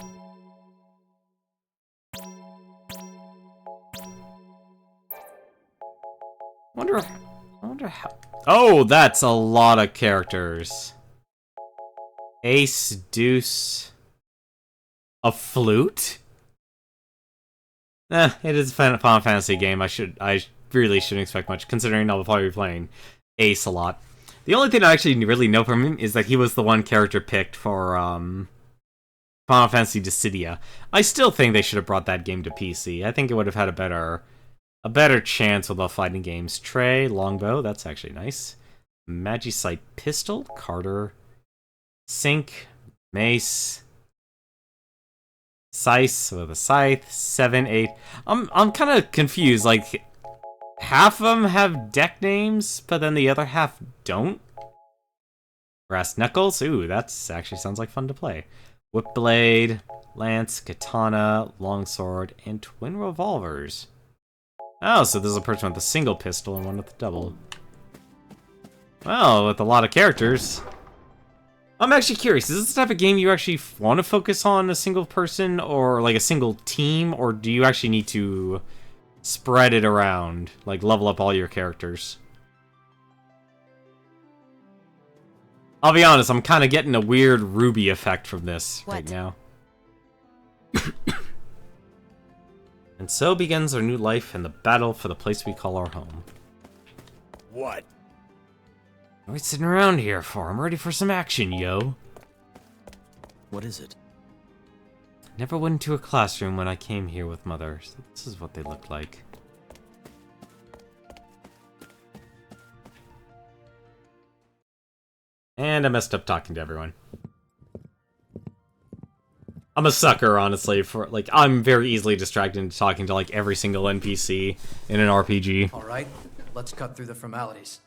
I wonder how... Oh, that's a lot of characters. Ace, Deuce... A flute? It is a Final Fantasy game. I really shouldn't expect much, considering I'll probably be playing Ace a lot. The only thing I actually really know from him is that he was the one character picked for Final Fantasy Dissidia. I still think they should have brought that game to PC. I think it would have had a better chance with all fighting games. Trey, longbow, that's actually nice. Magicite pistol, Carter, Sync, mace, Scythe with a scythe, 7, 8. I'm kind of confused. Like, half of them have deck names, but then the other half don't. Brass knuckles, ooh, that's actually sounds like fun to play. Whip blade, lance, katana, longsword, and twin revolvers. Oh, so there's a person with a single pistol and one with a double. Well, with a lot of characters. I'm actually curious, is this the type of game you actually want to focus on a single person or like a single team, or do you actually need to spread it around, like level up all your characters? I'll be honest, I'm kind of getting a weird Ruby effect from this right now. And so begins our new life in the battle for the place we call our home. What? What are we sitting around here for? I'm ready for some action, yo. What is it? Never went into a classroom when I came here with Mother, so this is what they looked like. And I messed up talking to everyone. I'm a sucker, honestly, for, like, I'm very easily distracted into talking to, like, every single NPC in an RPG. Alright, let's cut through the formalities.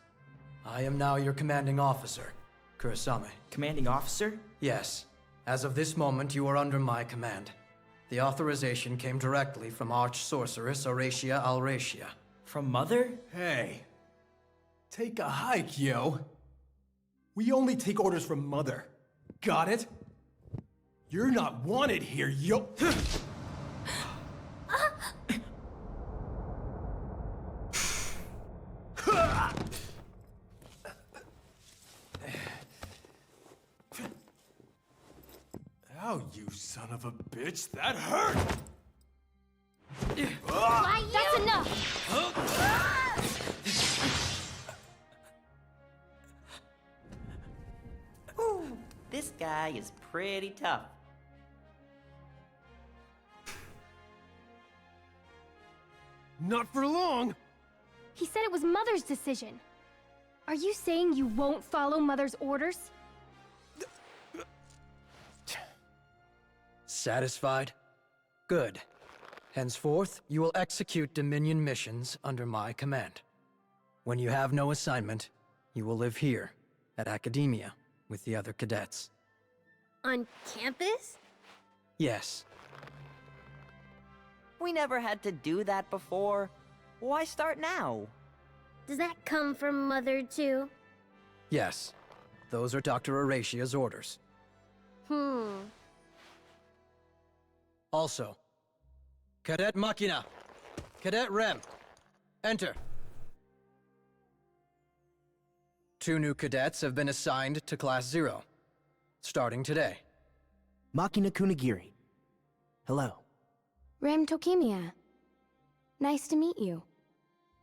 I am now your commanding officer, Kurasame. Commanding officer? Yes. As of this moment, you are under my command. The authorization came directly from Arch-Sorceress Auracia Alracia. From Mother? Hey. Take a hike, yo. We only take orders from Mother. Got it? You're not wanted here, yo. Ow, you son of a bitch, that hurt! Why you? That's enough! Ooh, this guy is pretty tough. Not for long! He said it was Mother's decision. Are you saying you won't follow Mother's orders? Satisfied? Good. Henceforth, you will execute Dominion missions under my command. When you have no assignment, you will live here, at Academia, with the other cadets. On campus? Yes. We never had to do that before. Why start now? Does that come from Mother, too? Yes. Those are Dr. Auracia's orders. Also, Cadet Machina, Cadet Rem, enter. 2 new cadets have been assigned to Class 0, starting today. Machina Kunigiri. Hello. Rem Tokimiya. Nice to meet you.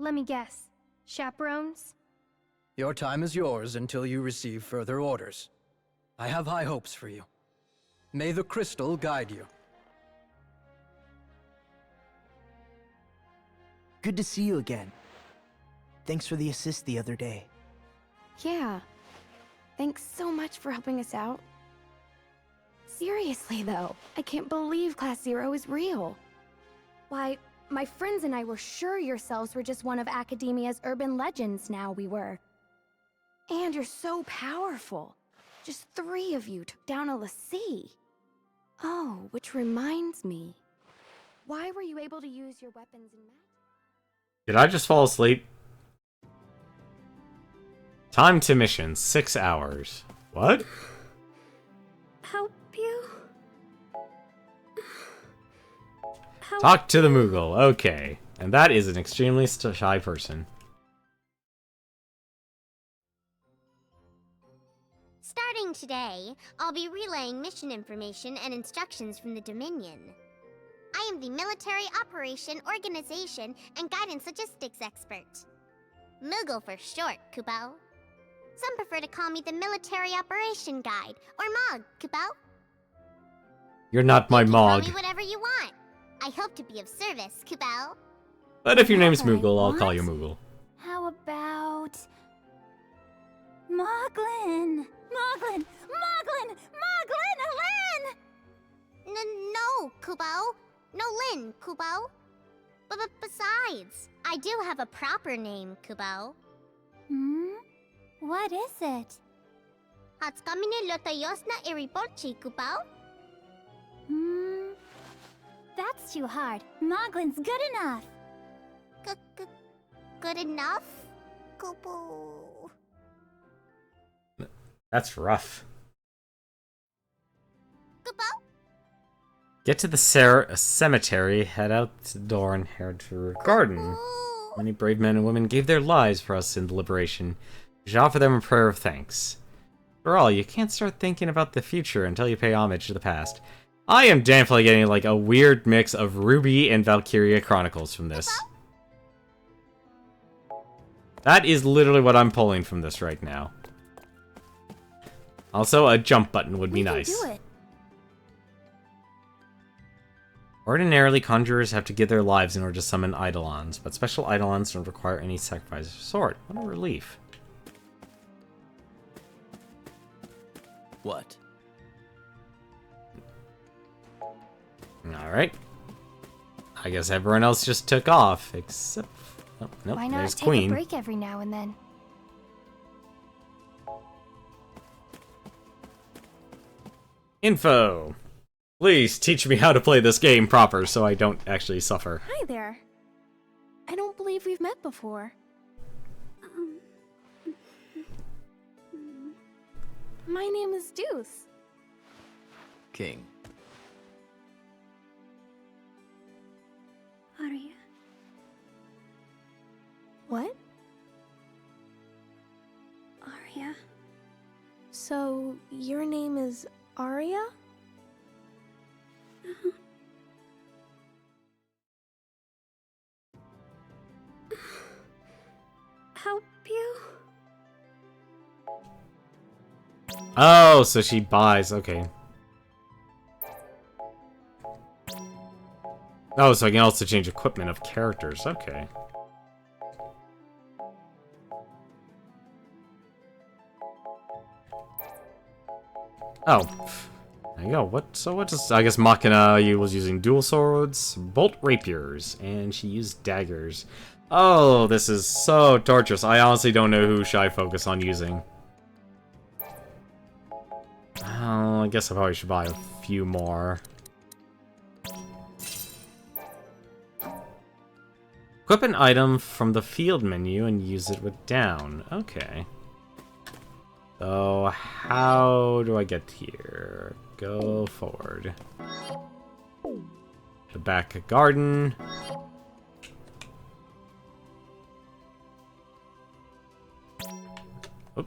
Let me guess. Chaperones? Your time is yours until you receive further orders. I have high hopes for you. May the crystal guide you. Good to see you again. Thanks for the assist the other day. Yeah. Thanks so much for helping us out. Seriously, though, I can't believe Class 0 is real. Why, my friends and I were sure yourselves were just one of Academia's urban legends now we were. And you're so powerful. Just 3 of you took down a l'Cie. Oh, which reminds me. Why were you able to use your weapons in magic? Did I just fall asleep? Time to mission, 6 hours. What? Help you? Talk to the Moogle, okay. And that is an extremely shy person. Starting today, I'll be relaying mission information and instructions from the Dominion. I am the Military Operation Organization and Guidance Logistics Expert. Moogle for short, Kupo. Some prefer to call me the Military Operation Guide, or MOG, Kupo. You're not my Call Mog. me whatever you want. I hope to be of service, Kupo. But if your name's Moogle, I'll call you Moogle. How about... Moglin! Moglin! Moglin! Moglin! Lin! No, Kupo. No Lin, Kupo. But besides, I do have a proper name, Kupo. What is it? Hatskamine Lotayosna Iribolchi, Kupo. That's too hard. Moglin's good enough. Good enough, Kupo. That's rough. Kupo? Get to the cemetery, head out the door, and head to her garden. Many brave men and women gave their lives for us in the liberation. You should offer them a prayer of thanks. After all, you can't start thinking about the future until you pay homage to the past. I am definitely getting like a weird mix of Ruby and Valkyria Chronicles from this. That is literally what I'm pulling from this right now. Also, a jump button would be nice. Do it. Ordinarily, conjurers have to give their lives in order to summon Eidolons, but special Eidolons don't require any sacrifice of sort. What a relief. What? Alright. I guess everyone else just took off, except... Oh, nope, Why not there's take Queen. a break every now and then? Info! Please teach me how to play this game proper so I don't actually suffer. Hi there. I don't believe we've met before. My name is Deuce. King. Aria. What? Aria. So, your name is Aria? Help you? Oh, so she buys, okay. Oh, so I can also change equipment of characters, okay. Oh, there you go. What does, I guess Machina was using dual swords, bolt rapiers, and she used daggers. Oh, this is so torturous. I honestly don't know who should I focus on using. Oh, I guess I probably should buy a few more. Equip an item from the field menu and use it with down. Okay. So, how do I get here? Go forward. The back garden. Oop.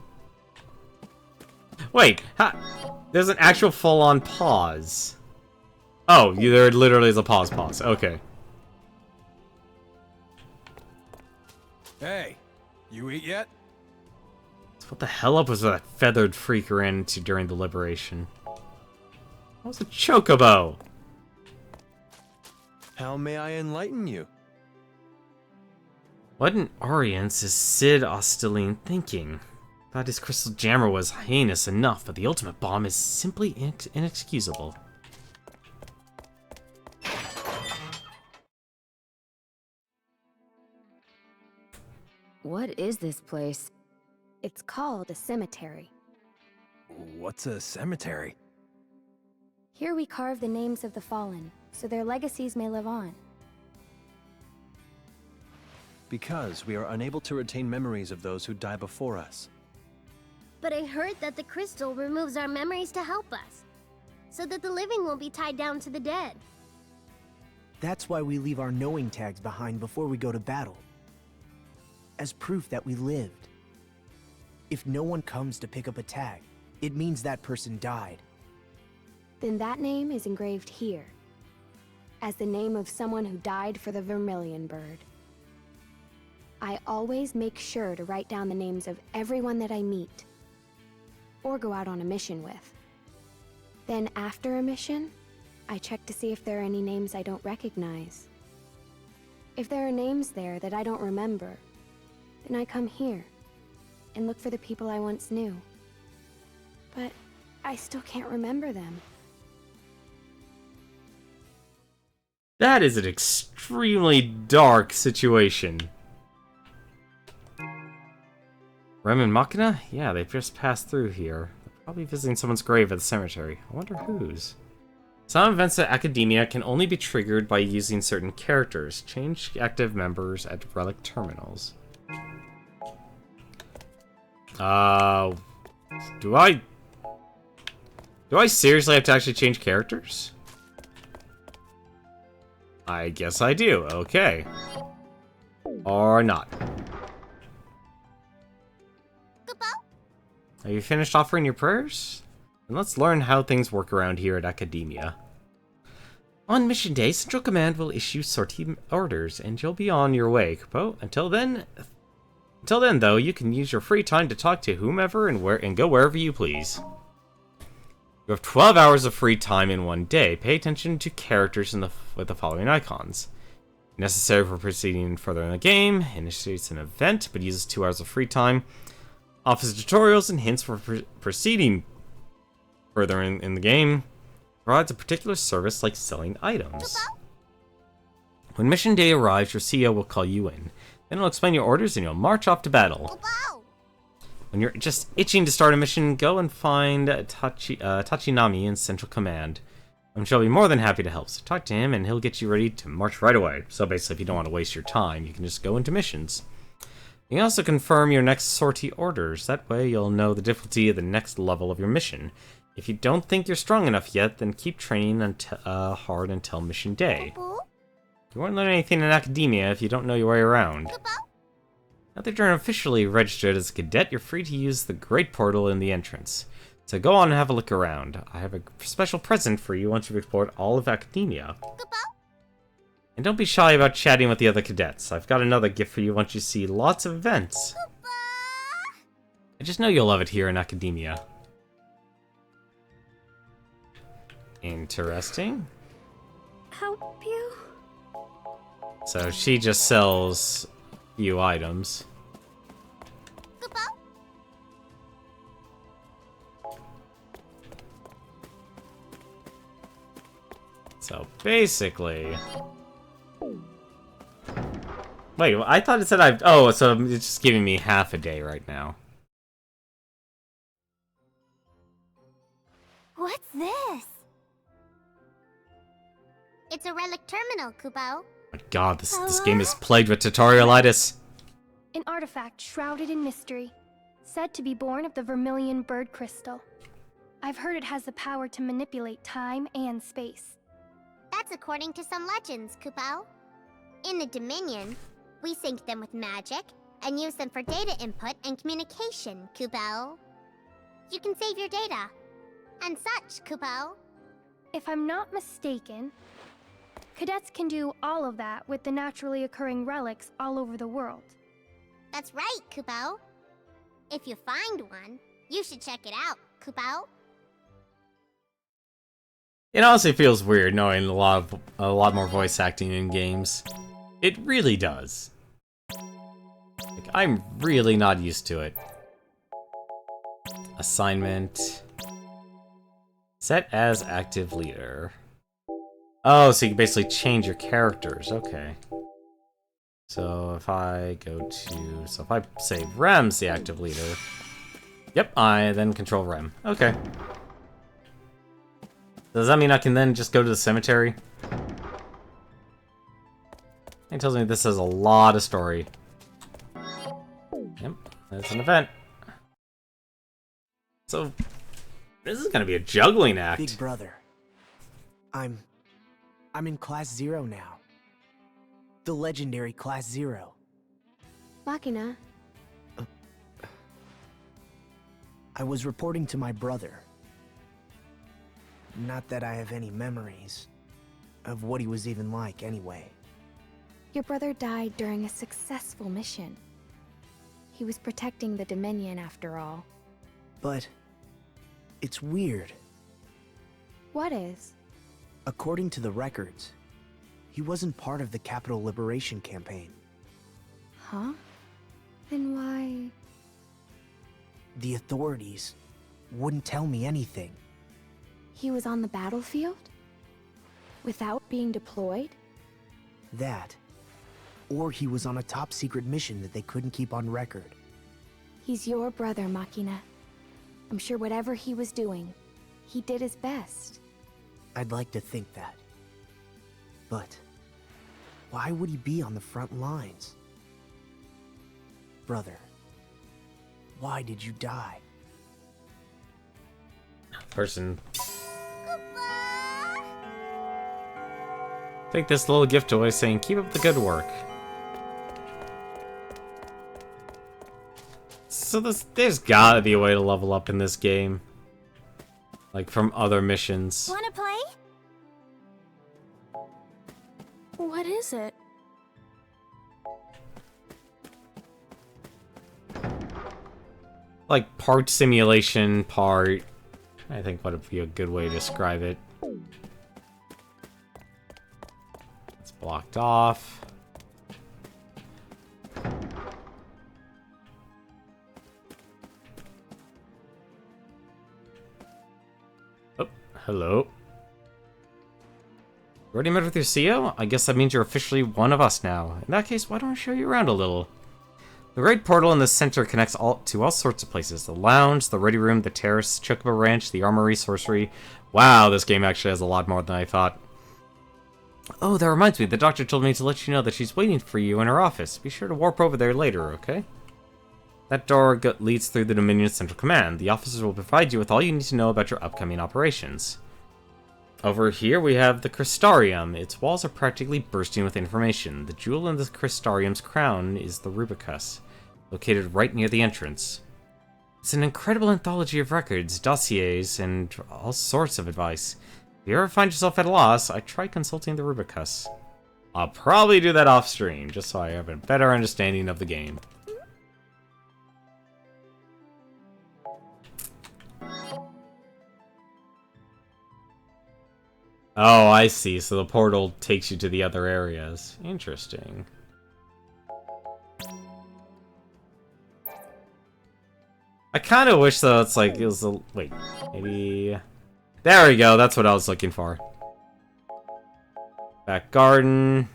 Wait, there's an actual full-on pause. Oh, there literally is a pause. Okay. Hey, you eat yet? What the hell up was that feathered freak ran into during the liberation? That was a chocobo! How may I enlighten you? What in Orience is Sid Osteline thinking? Thought his crystal jammer was heinous enough, but the ultimate bomb is simply inexcusable. What is this place? It's called a cemetery. What's a cemetery? Here we carve the names of the fallen, so their legacies may live on. Because we are unable to retain memories of those who die before us. But I heard that the crystal removes our memories to help us, so that the living won't be tied down to the dead. That's why we leave our knowing tags behind before we go to battle. As proof that we lived. If no one comes to pick up a tag, it means that person died. Then that name is engraved here, as the name of someone who died for the Vermilion Bird. I always make sure to write down the names of everyone that I meet, or go out on a mission with. Then after a mission, I check to see if there are any names I don't recognize. If there are names there that I don't remember, then I come here and look for the people I once knew. But I still can't remember them. That is an extremely dark situation. Rem and Machina? Yeah, they've just passed through here. They're probably visiting someone's grave at the cemetery. I wonder whose. Some events at Academia can only be triggered by using certain characters. Change active members at relic terminals. Do I seriously have to actually change characters? I guess I do, okay. Or not. Have you finished offering your prayers? Then let's learn how things work around here at Academia. On mission day, Central Command will issue sortie orders, and you'll be on your way, Kupo. Until then, though, you can use your free time to talk to whomever and go wherever you please. You have 12 hours of free time in one day. Pay attention to characters with the following icons. Necessary for proceeding further in the game. Initiates an event, but uses 2 hours of free time. Offers tutorials and hints for proceeding further in the game. provides a particular service like selling items. When mission day arrives, your CEO will call you in. Then he'll explain your orders and you'll march off to battle. When you're just itching to start a mission, go and find Tachinami in Central Command. I'm sure he'll be more than happy to help, so talk to him and he'll get you ready to march right away. So basically, if you don't want to waste your time, you can just go into missions. You can also confirm your next sortie orders. That way, you'll know the difficulty of the next level of your mission. If you don't think you're strong enough yet, then keep training hard until mission day. You won't learn anything in academia if you don't know your way around. Now that you're officially registered as a cadet, you're free to use the Great Portal in the entrance. So go on and have a look around. I have a special present for you once you've explored all of academia. And don't be shy about chatting with the other cadets. I've got another gift for you once you see lots of events. I just know you'll love it here in academia. Interesting. Help you? So she just sells a few items. So basically... Wait, I thought it said I've... Oh, so it's just giving me half a day right now. What's this? It's a relic terminal, Kupo. Oh my god, this game is plagued with tutorialitis. An artifact shrouded in mystery, said to be born of the Vermilion Bird Crystal. I've heard it has the power to manipulate time and space. That's according to some legends, Kupo. In the Dominion, we sync them with magic and use them for data input and communication, Kupo. You can save your data. And such, Kupo. If I'm not mistaken, cadets can do all of that with the naturally occurring relics all over the world. That's right, Kupo. If you find one, you should check it out, Kupo. It honestly feels weird knowing a lot more voice acting in games. It really does. Like, I'm really not used to it. Assignment. Set as active leader. Oh, so you can basically change your characters. Okay. So if I go to... So if I say Rem's the active leader... Yep, I then control Rem. Okay. Does that mean I can then just go to the cemetery? It tells me this has a lot of story. Yep, that's an event. So, this is gonna be a juggling act. Big brother. I'm in Class 0 now. The legendary Class 0. Machina. I was reporting to my brother. Not that I have any memories of what he was even like anyway. Your brother died during a successful mission. He was protecting the Dominion after all. But it's weird. What is? According to the records, he wasn't part of the Capital Liberation Campaign. Huh? Then why? The authorities wouldn't tell me anything. He was on the battlefield? Without being deployed? That. Or he was on a top-secret mission that they couldn't keep on record. He's your brother, Machina. I'm sure whatever he was doing, he did his best. I'd like to think that. But why would he be on the front lines? Brother, why did you die? Person. Take this little gift toy saying, keep up the good work. So there's gotta be a way to level up in this game. Like from other missions. Wanna play? What is it? Like part simulation, part... I think what would be a good way to describe it. It's blocked off. Oh, hello. Already met with your CEO? I guess that means you're officially one of us now. In that case, why don't I show you around a little? The great portal in the center connects to all sorts of places. The lounge, the ready room, the terrace, Chocobo Ranch, the armory, sorcery. Wow, this game actually has a lot more than I thought. Oh, that reminds me. The doctor told me to let you know that she's waiting for you in her office. Be sure to warp over there later, okay? That door leads through the Dominion Central Command. The officers will provide you with all you need to know about your upcoming operations. Over here we have the Crystarium. Its walls are practically bursting with information. The jewel in the Crystarium's crown is the Rubicus, located right near the entrance. It's an incredible anthology of records, dossiers, and all sorts of advice. If you ever find yourself at a loss, I try consulting the Rubicus. I'll probably do that off stream, just so I have a better understanding of the game. Oh, I see. So the portal takes you to the other areas. Interesting. I kind of wish, though, it's like, it was a... Wait, maybe... There we go, that's what I was looking for. Back garden.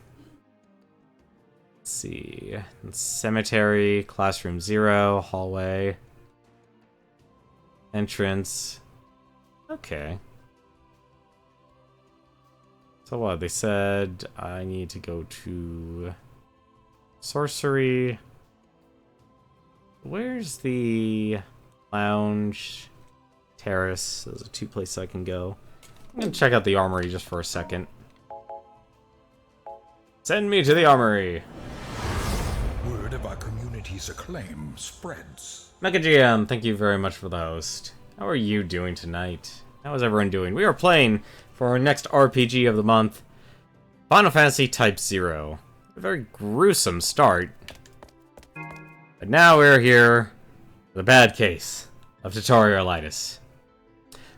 Let's see. Cemetery, classroom 0, hallway. Entrance. Okay. So what, they said I need to go to sorcery. Where's the lounge, terrace? Those are 2 places I can go. I'm gonna check out the armory just for a second. Send me to the armory. Word of our community's acclaim spreads. Mecha GM, thank you very much for the host. How are you doing tonight? How is everyone doing? We are playing for our next RPG of the month, Final Fantasy Type-0. A very gruesome start. But now we're here with a bad case of tutorialitis.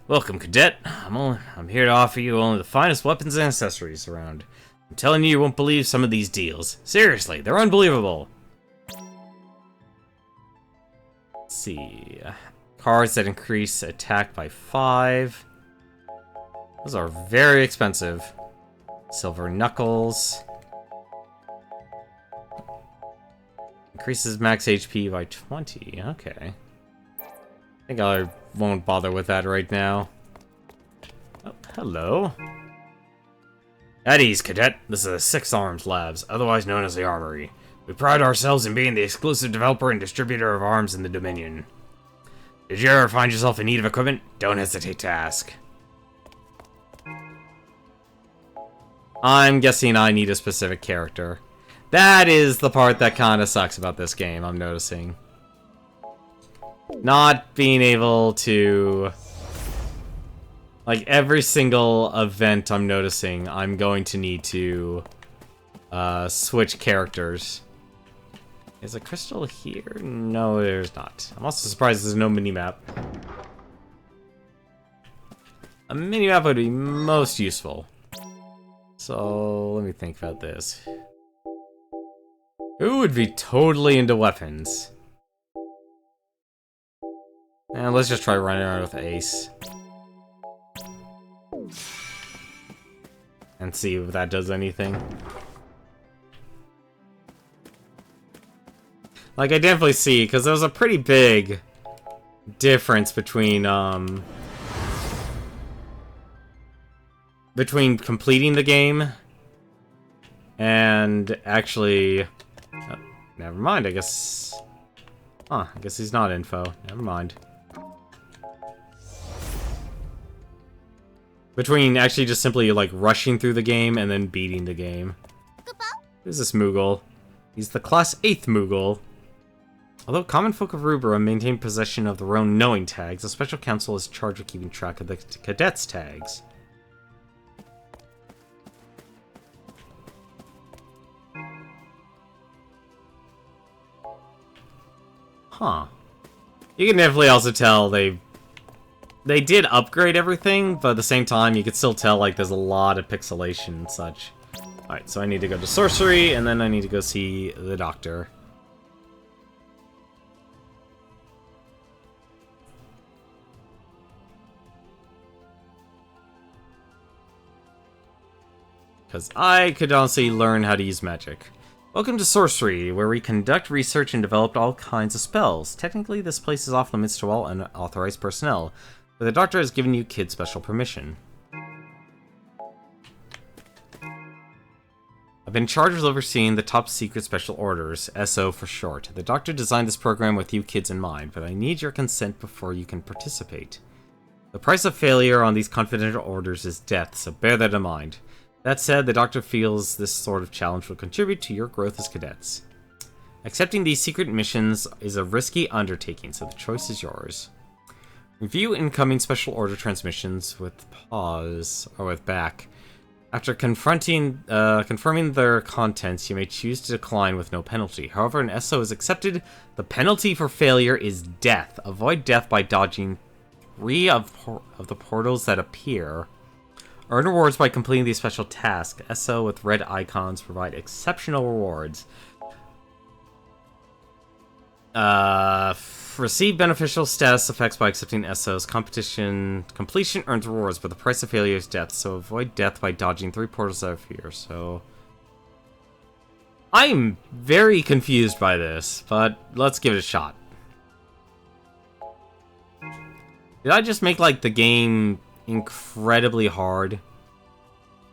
Welcome, Cadet. I'm here to offer you only the finest weapons and accessories around. I'm telling you won't believe some of these deals. Seriously, they're unbelievable. Let's see. Cards that increase attack by 5. Those are very expensive. Silver Knuckles. Increases max HP by 20. Okay. I think I won't bother with that right now. Oh, hello. At ease, Cadet. This is the 6 Arms Labs, otherwise known as the Armory. We pride ourselves in being the exclusive developer and distributor of arms in the Dominion. Did you ever find yourself in need of equipment? Don't hesitate to ask. I'm guessing I need a specific character. That is the part that kind of sucks about this game, I'm noticing. Not being able to... Like, every single event I'm noticing, I'm going to need to switch characters. Is a crystal here? No, there's not. I'm also surprised there's no minimap. A minimap would be most useful. So, let me think about this. Who would be totally into weapons? And let's just try running around with Ace. And see if that does anything. Like, I definitely see, because there was a pretty big difference between completing the game and actually... Oh, never mind, I guess... Huh, I guess he's not info. Never mind. Between actually just simply, like, rushing through the game and then beating the game. Who's this Moogle? He's the Class 8th Moogle. Although common folk of Rubrum maintain possession of their own knowing tags, the Special Council is charged with keeping track of the cadets' tags. Huh. You can definitely also tell they did upgrade everything, but at the same time you could still tell like there's a lot of pixelation and such. Alright, so I need to go to sorcery, and then I need to go see the doctor. because I could honestly learn how to use magic. Welcome to Sorcery, where we conduct research and develop all kinds of spells. Technically, this place is off limits to all unauthorized personnel, but the doctor has given you kids special permission. I've been charged with overseeing the top secret special orders, SO for short. The doctor designed this program with you kids in mind, but I need your consent before you can participate. The price of failure on these confidential orders is death, so bear that in mind. That said, the doctor feels this sort of challenge will contribute to your growth as cadets. Accepting these secret missions is a risky undertaking, so the choice is yours. Review incoming special order transmissions with pause, or with back. After confirming their contents, you may choose to decline with no penalty. However, an SO is accepted. The penalty for failure is death. Avoid death by dodging 3 of the portals that appear. Earn rewards by completing these special tasks. SO with red icons provide exceptional rewards. Receive beneficial status effects by accepting SOs. Completion earns rewards, but the price of failure is death, so avoid death by dodging 3 portals that appear, so... I'm very confused by this, but let's give it a shot. Did I just make, like, the game incredibly hard?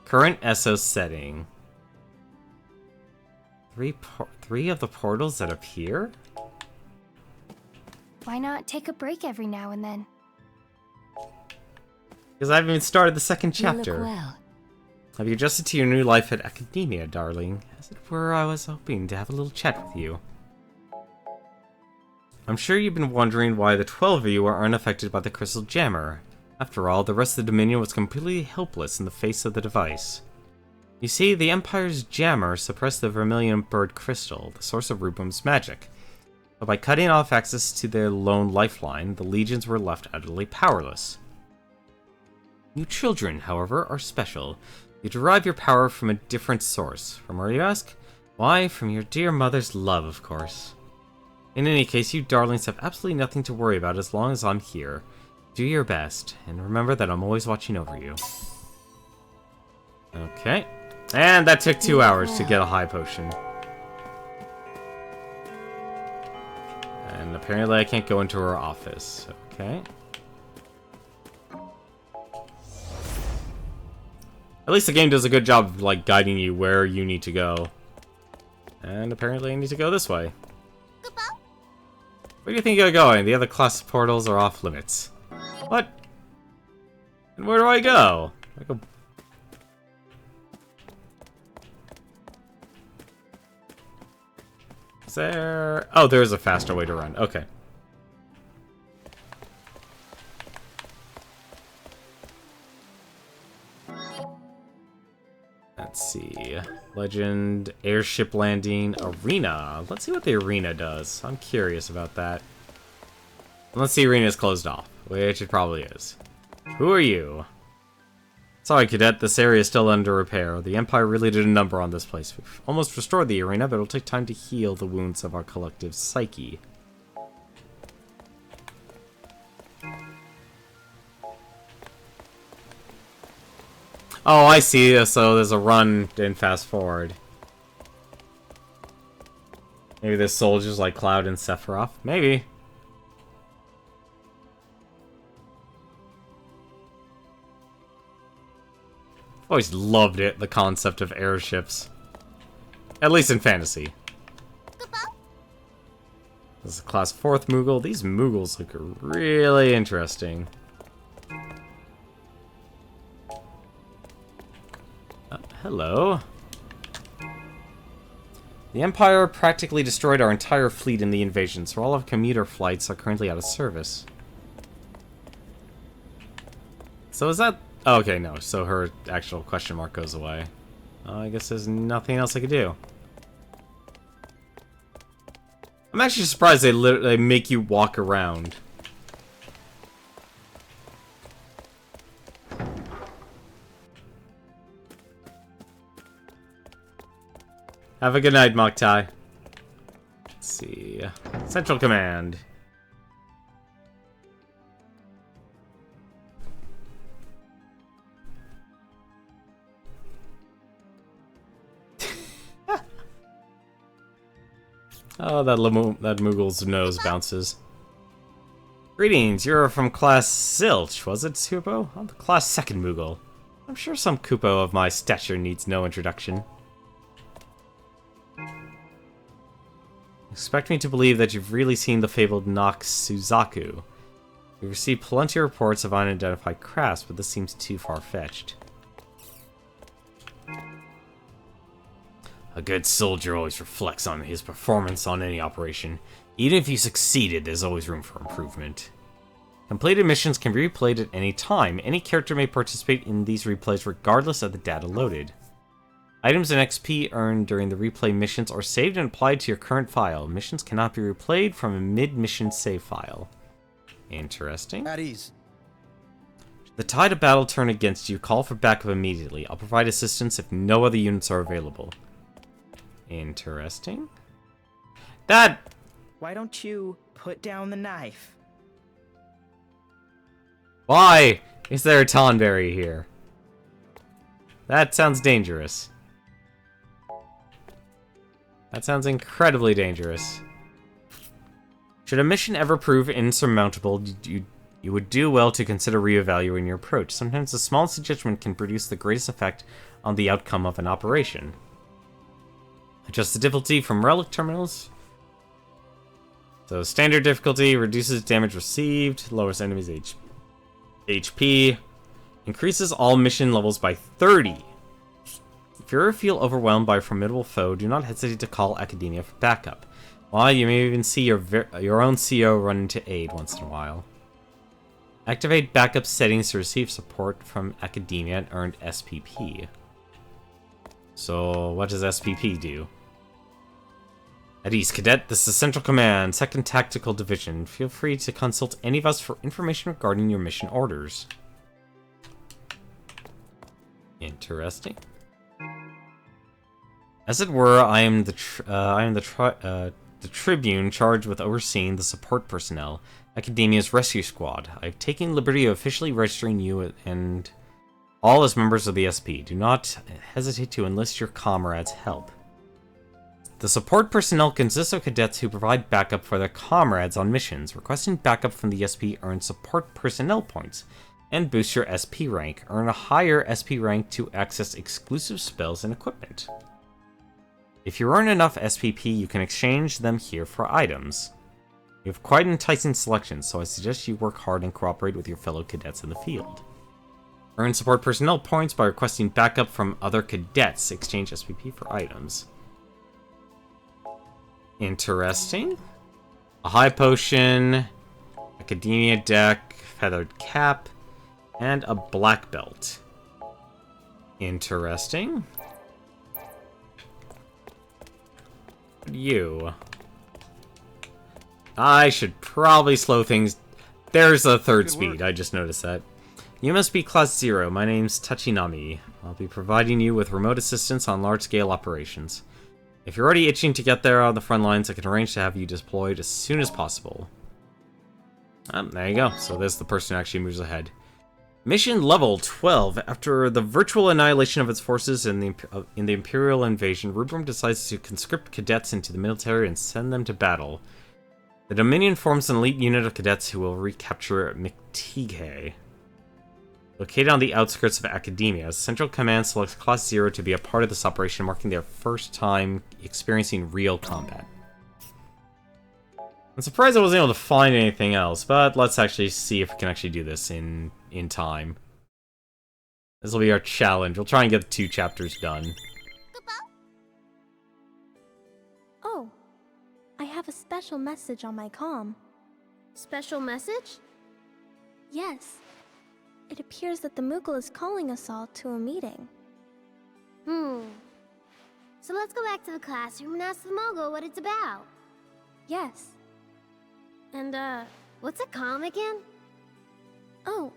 Current SO setting. 3 of the portals that appear? Why not take a break every now and then? Because I haven't even started the second You chapter. look well. Have you adjusted to your new life at Academia, darling? As it were, I was hoping to have a little chat with you. I'm sure you've been wondering why the 12 of you are unaffected by the crystal jammer. After all, the rest of the Dominion was completely helpless in the face of the device. You see, the Empire's jammer suppressed the vermilion bird crystal, the source of Rubrum's magic. But by cutting off access to their lone lifeline, the legions were left utterly powerless. You children, however, are special. You derive your power from a different source. From where, you ask? Why, from your dear mother's love, of course. In any case, you darlings have absolutely nothing to worry about as long as I'm here. Do your best, and remember that I'm always watching over you. Okay. And that took 2 hours to get a high potion. And apparently I can't go into her office. Okay. At least the game does a good job of, like, guiding you where you need to go. And apparently I need to go this way. Where do you think you're going? The other class portals are off limits. What? And where do I go? Is there... Oh, there's a faster way to run. Okay. Let's see. Legend, airship landing, arena. Let's see what the arena does. I'm curious about that. Unless the arena is closed off, which it probably is. Who are you? Sorry, Cadet, this area is still under repair. The Empire really did a number on this place. We've almost restored the arena, but it'll take time to heal the wounds of our collective psyche. Oh, I see. So there's a run and fast forward. Maybe there's soldiers like Cloud and Sephiroth? Maybe. Always loved it, the concept of airships. At least in fantasy. This is a class 4th Moogle. These Moogles look really interesting. Hello. The Empire practically destroyed our entire fleet in the invasion, so all of commuter flights are currently out of service. So is that... Oh, okay, no. So her actual question mark goes away. I guess there's nothing else I could do. I'm actually surprised they make you walk around. Have a good night, Moktai. Let's see. Central Command. Oh, that Moogle's nose bounces. Greetings, you're from Class Zilch, was it, Kupo? I'm the Class 2nd Moogle. I'm sure some Kupo of my stature needs no introduction. Expect me to believe that you've really seen the fabled Nox Suzaku. We've received plenty of reports of unidentified crafts, but this seems too far-fetched. A good soldier always reflects on his performance on any operation. Even if you succeeded, there's always room for improvement. Completed missions can be replayed at any time. Any character may participate in these replays regardless of the data loaded. Items and XP earned during the replay missions are saved and applied to your current file. Missions cannot be replayed from a mid-mission save file. Interesting. At ease. The tide of battle turn against you. Call for backup immediately. I'll provide assistance if no other units are available. Interesting. That... Why don't you put down the knife? Why is there a Tonberry here? That sounds dangerous. That sounds incredibly dangerous. Should a mission ever prove insurmountable, you would do well to consider reevaluating your approach. Sometimes the smallest adjustment can produce the greatest effect on the outcome of an operation. Adjust the difficulty from relic terminals. So standard difficulty reduces damage received, lowers enemies' HP, increases all mission levels by 30. If you ever feel overwhelmed by a formidable foe, do not hesitate to call Academia for backup. While you may even see your own CO run into aid once in a while. Activate backup settings to receive support from Academia and earned SPP. So, what does SPP do? At ease, Cadet, this is Central Command, 2nd Tactical Division. Feel free to consult any of us for information regarding your mission orders. Interesting. As it were, I am the Tribune charged with overseeing the support personnel, Academia's rescue squad. I've taken liberty of officially registering you and all as members of the SP. Do not hesitate to enlist your comrades' help. The support personnel consists of cadets who provide backup for their comrades on missions. Requesting backup from the SP earns support personnel points and boosts your SP rank. Earn a higher SP rank to access exclusive spells and equipment. If you earn enough SPP, you can exchange them here for items. You have quite enticing selections, so I suggest you work hard and cooperate with your fellow cadets in the field. Earn support personnel points by requesting backup from other cadets. Exchange SPP for items. Interesting. A high potion, Academia deck, feathered cap, and a black belt. Interesting. You. I should probably slow things. There's a third speed, I just noticed that. You must be Class 0. My name's Tachinami. I'll be providing you with remote assistance on large-scale operations. If you're already itching to get there on the front lines, I can arrange to have you deployed as soon as possible. There you go. So there's the person who actually moves ahead. Mission level 12. After the virtual annihilation of its forces in the Imperial invasion, Rubrum decides to conscript cadets into the military and send them to battle. The Dominion forms an elite unit of cadets who will recapture Miktige. Located on the outskirts of Academia, Central Command selects Class 0 to be a part of this operation, marking their first time experiencing real combat. I'm surprised I wasn't able to find anything else, but let's actually see if we can actually do this in time. This will be our challenge. We'll try and get the 2 chapters done. Oh, I have a special message on my comm. Special message? Yes. It appears that the Moogle is calling us all to a meeting. So let's go back to the classroom and ask the Moogle what it's about. Yes. And, what's a comm again? Oh,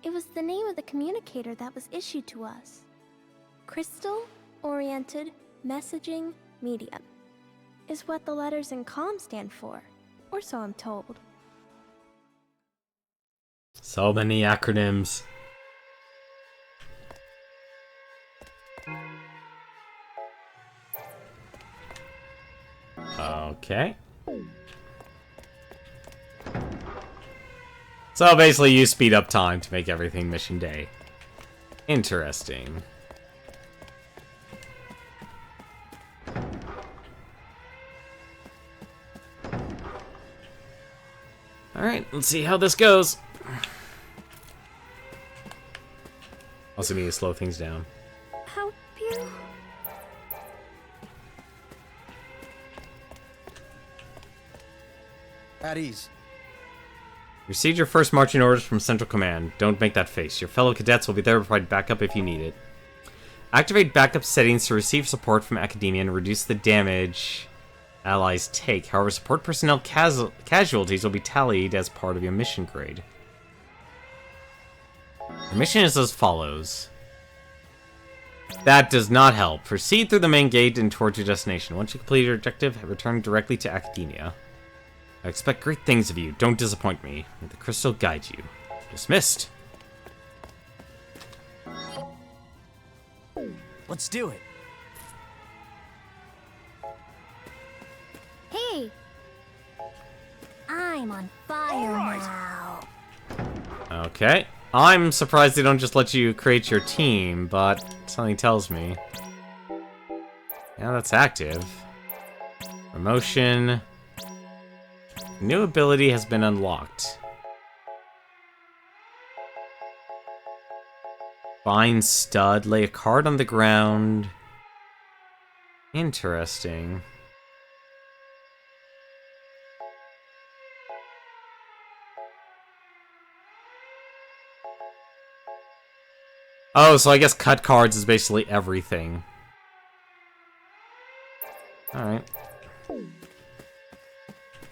it was the name of the communicator that was issued to us. Crystal-Oriented Messaging Medium is what the letters in comm stand for, or so I'm told. So many acronyms. Okay. So basically you speed up time to make everything mission day. Interesting. Alright, let's see how this goes. Also need to slow things down. Help you? At ease. Received your first marching orders from Central Command. Don't make that face. Your fellow cadets will be there to provide backup if you need it. Activate backup settings to receive support from Academia and reduce the damage allies take. However, support personnel casualties will be tallied as part of your mission grade. Your mission is as follows. That does not help. Proceed through the main gate and towards your destination. Once you complete your objective, return directly to Academia. I expect great things of you. Don't disappoint me. May the crystal guide you. Dismissed. Let's do it. Hey! I'm on fire now. Okay. I'm surprised they don't just let you create your team, but something tells me. Yeah, that's active. Promotion. New ability has been unlocked. Find stud. Lay a card on the ground. Interesting. Oh, so I guess cut cards is basically everything. Alright.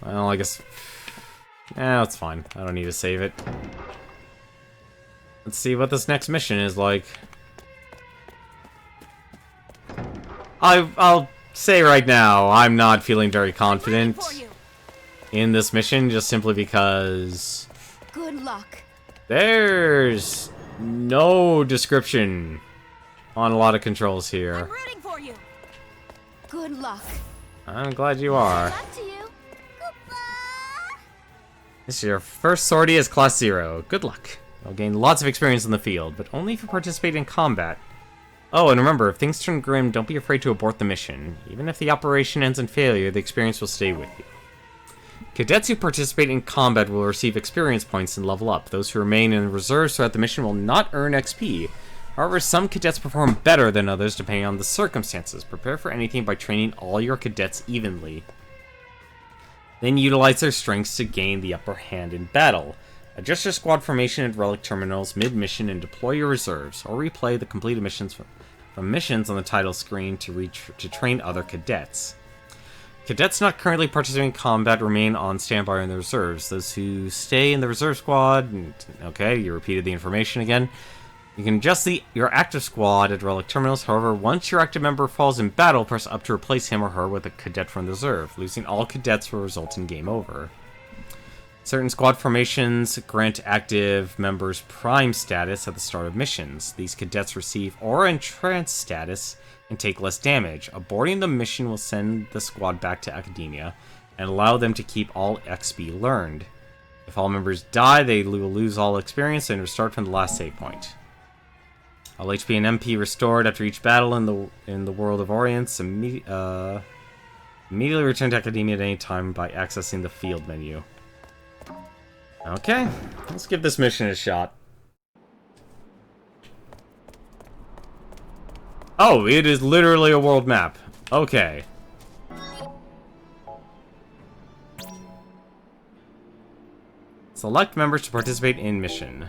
Well, I guess... that's fine. I don't need to save it. Let's see what this next mission is like. I'll say right now, I'm not feeling very confident in this mission, just simply because... Good luck. There's no description on a lot of controls here. I'm rooting for you. Good luck. I'm glad you are. Up to you. This is your first sortie as Class 0. Good luck. You'll gain lots of experience in the field, but only if you participate in combat. Oh, and remember, if things turn grim, don't be afraid to abort the mission. Even if the operation ends in failure, the experience will stay with you. Cadets who participate in combat will receive experience points and level up. Those who remain in reserves throughout the mission will not earn XP. However, some cadets perform better than others depending on the circumstances. Prepare for anything by training all your cadets evenly. Then utilize their strengths to gain the upper hand in battle. Adjust your squad formation at relic terminals mid-mission and deploy your reserves, or replay the completed missions from missions on the title screen to train other cadets. Cadets not currently participating in combat remain on standby in the reserves. Those who stay in the reserve squad... Okay, you repeated the information again. You can adjust your active squad at relic terminals. However, once your active member falls in battle, press up to replace him or her with a cadet from the reserve. Losing all cadets will result in game over. Certain squad formations grant active members prime status at the start of missions. These cadets receive aura and trance status and take less damage. Aborting the mission will send the squad back to Academia and allow them to keep all XP learned. If all members die, they will lose all experience and restart from the last save point. All HP and MP restored after each battle in the World of Orients. Immediately return to Academia at any time by accessing the field menu. Okay, let's give this mission a shot. Oh, it is literally a world map. Okay. Select members to participate in mission.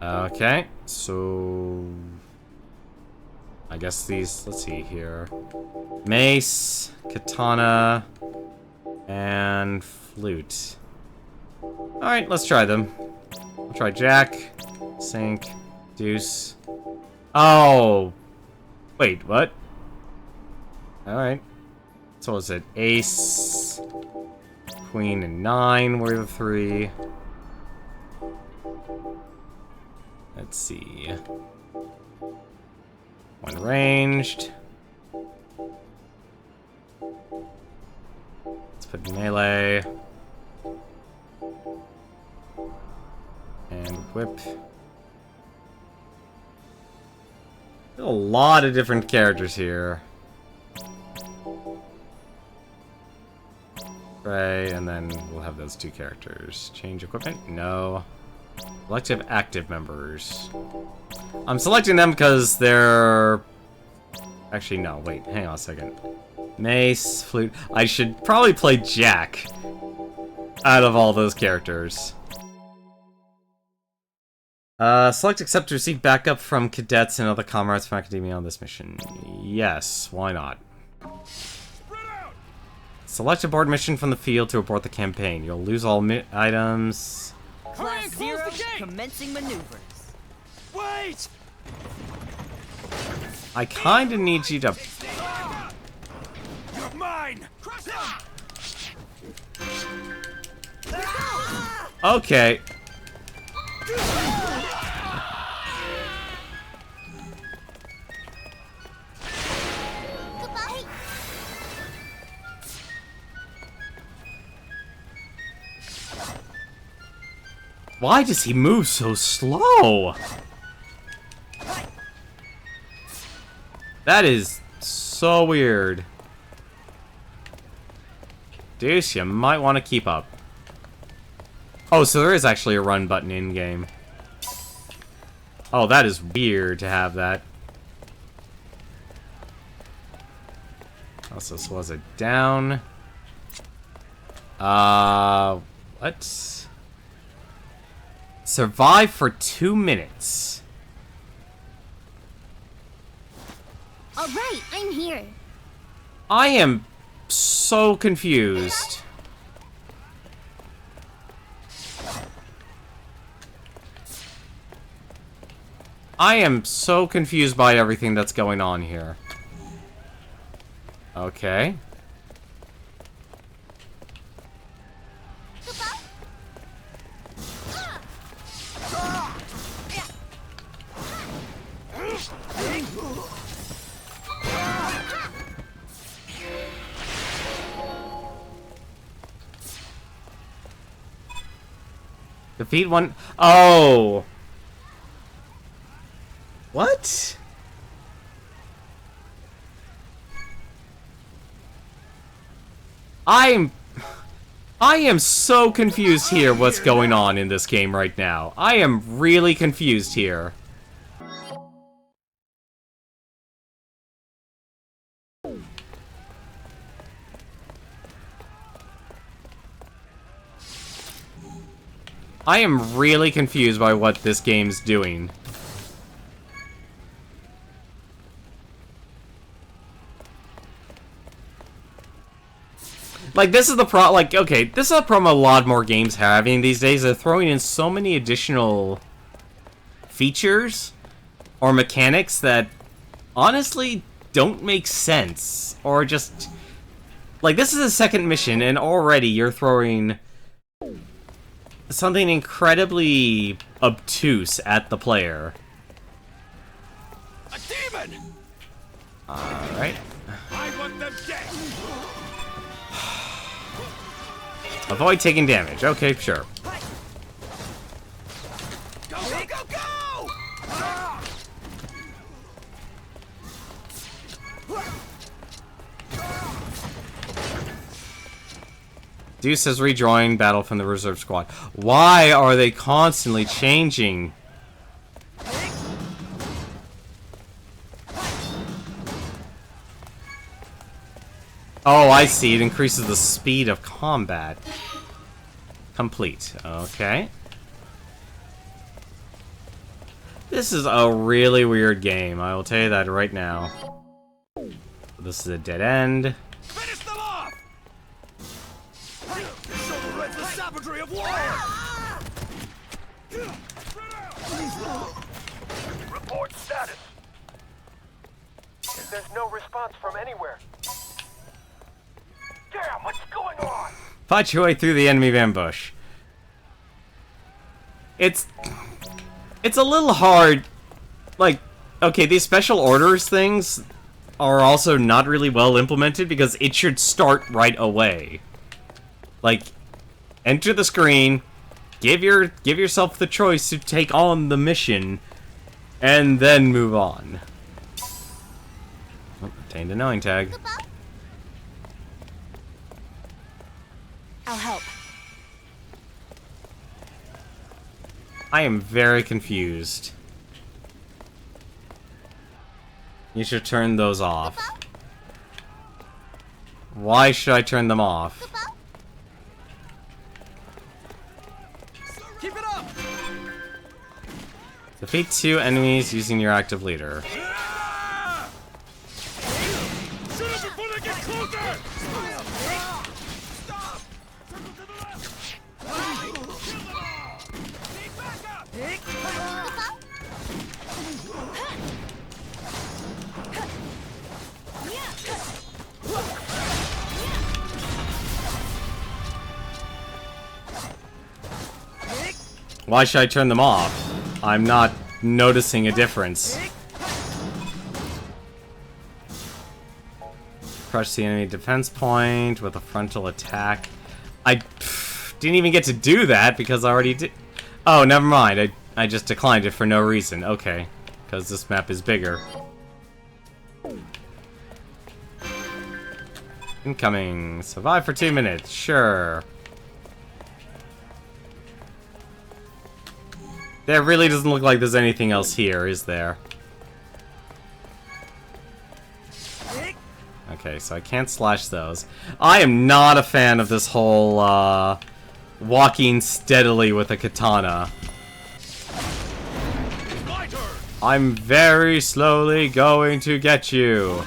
Okay, so... I guess these... Let's see here. Mace, katana, and flute. Alright, let's try them. I'll try Jack, Sink, Deuce. Oh! Wait, what? Alright. So was it Ace, Queen, and 9 were the 3. Let's see. 1 ranged. Let's put melee. And whip. A lot of different characters here. Right, and then we'll have those two characters. Change equipment? No. Selective active members. I'm selecting them because they're... Actually, no, wait, hang on a second. Mace, flute... I should probably play Jack out of all those characters. Select accept to receive backup from cadets and other comrades from Academia on this mission. Yes, why not? Select a board mission from the field to abort the campaign. You'll lose all items. Class 0, commencing maneuvers. Wait! I kinda need you to... You're mine! Okay. Why does he move so slow? That is so weird. Deuce, you might want to keep up. Oh, so there is actually a run button in-game. Oh, that is weird to have that. Also, so was it down? What? Survive for 2 minutes. All right, I'm here. I am so confused. I am so confused by everything that's going on here. Okay. Defeat one... Oh! What? I am so confused here what's going on in this game right now. I am really confused here. I am really confused by what this game's doing. Like, this is the like, okay, this is a problem a lot more games having these days. They're throwing in so many additional features or mechanics that honestly don't make sense. Or just... Like, this is a second mission, and already you're throwing something incredibly obtuse at the player. A demon! Alright. I want them dead! Avoid taking damage. Okay, sure. Go, go, go, go! Deuce has rejoined battle from the reserve squad. Why are they constantly changing? Oh, I see. It increases the speed of combat. Complete. Okay. This is a really weird game. I will tell you that right now. This is a dead end. Finish them off! This overrides the savagery of war! Report status. There's no response from anywhere. Damn, what's going on? Fight your way through the enemy ambush. It's a little hard. Like, okay, these special orders things, are also not really well implemented because it should start right away. Like, enter the screen, give yourself the choice to take on the mission, and then move on. Oh, obtained a knowing tag. I'll help. I am very confused. You should turn those off. Why should I turn them off? Keep it up! Defeat 2 enemies using your active leader. Shoot them before they get closer! Stop! Circle to the left! Kill them all! Need backup! Why should I turn them off? I'm not noticing a difference. Crush the enemy defense point with a frontal attack. I didn't even get to do that because I already did. Oh, never mind. I just declined it for no reason. Okay. Because this map is bigger. Incoming. Survive for 2 minutes. Sure. There really doesn't look like there's anything else here, is there? Okay, so I can't slash those. I am not a fan of this whole, walking steadily with a katana. I'm very slowly going to get you.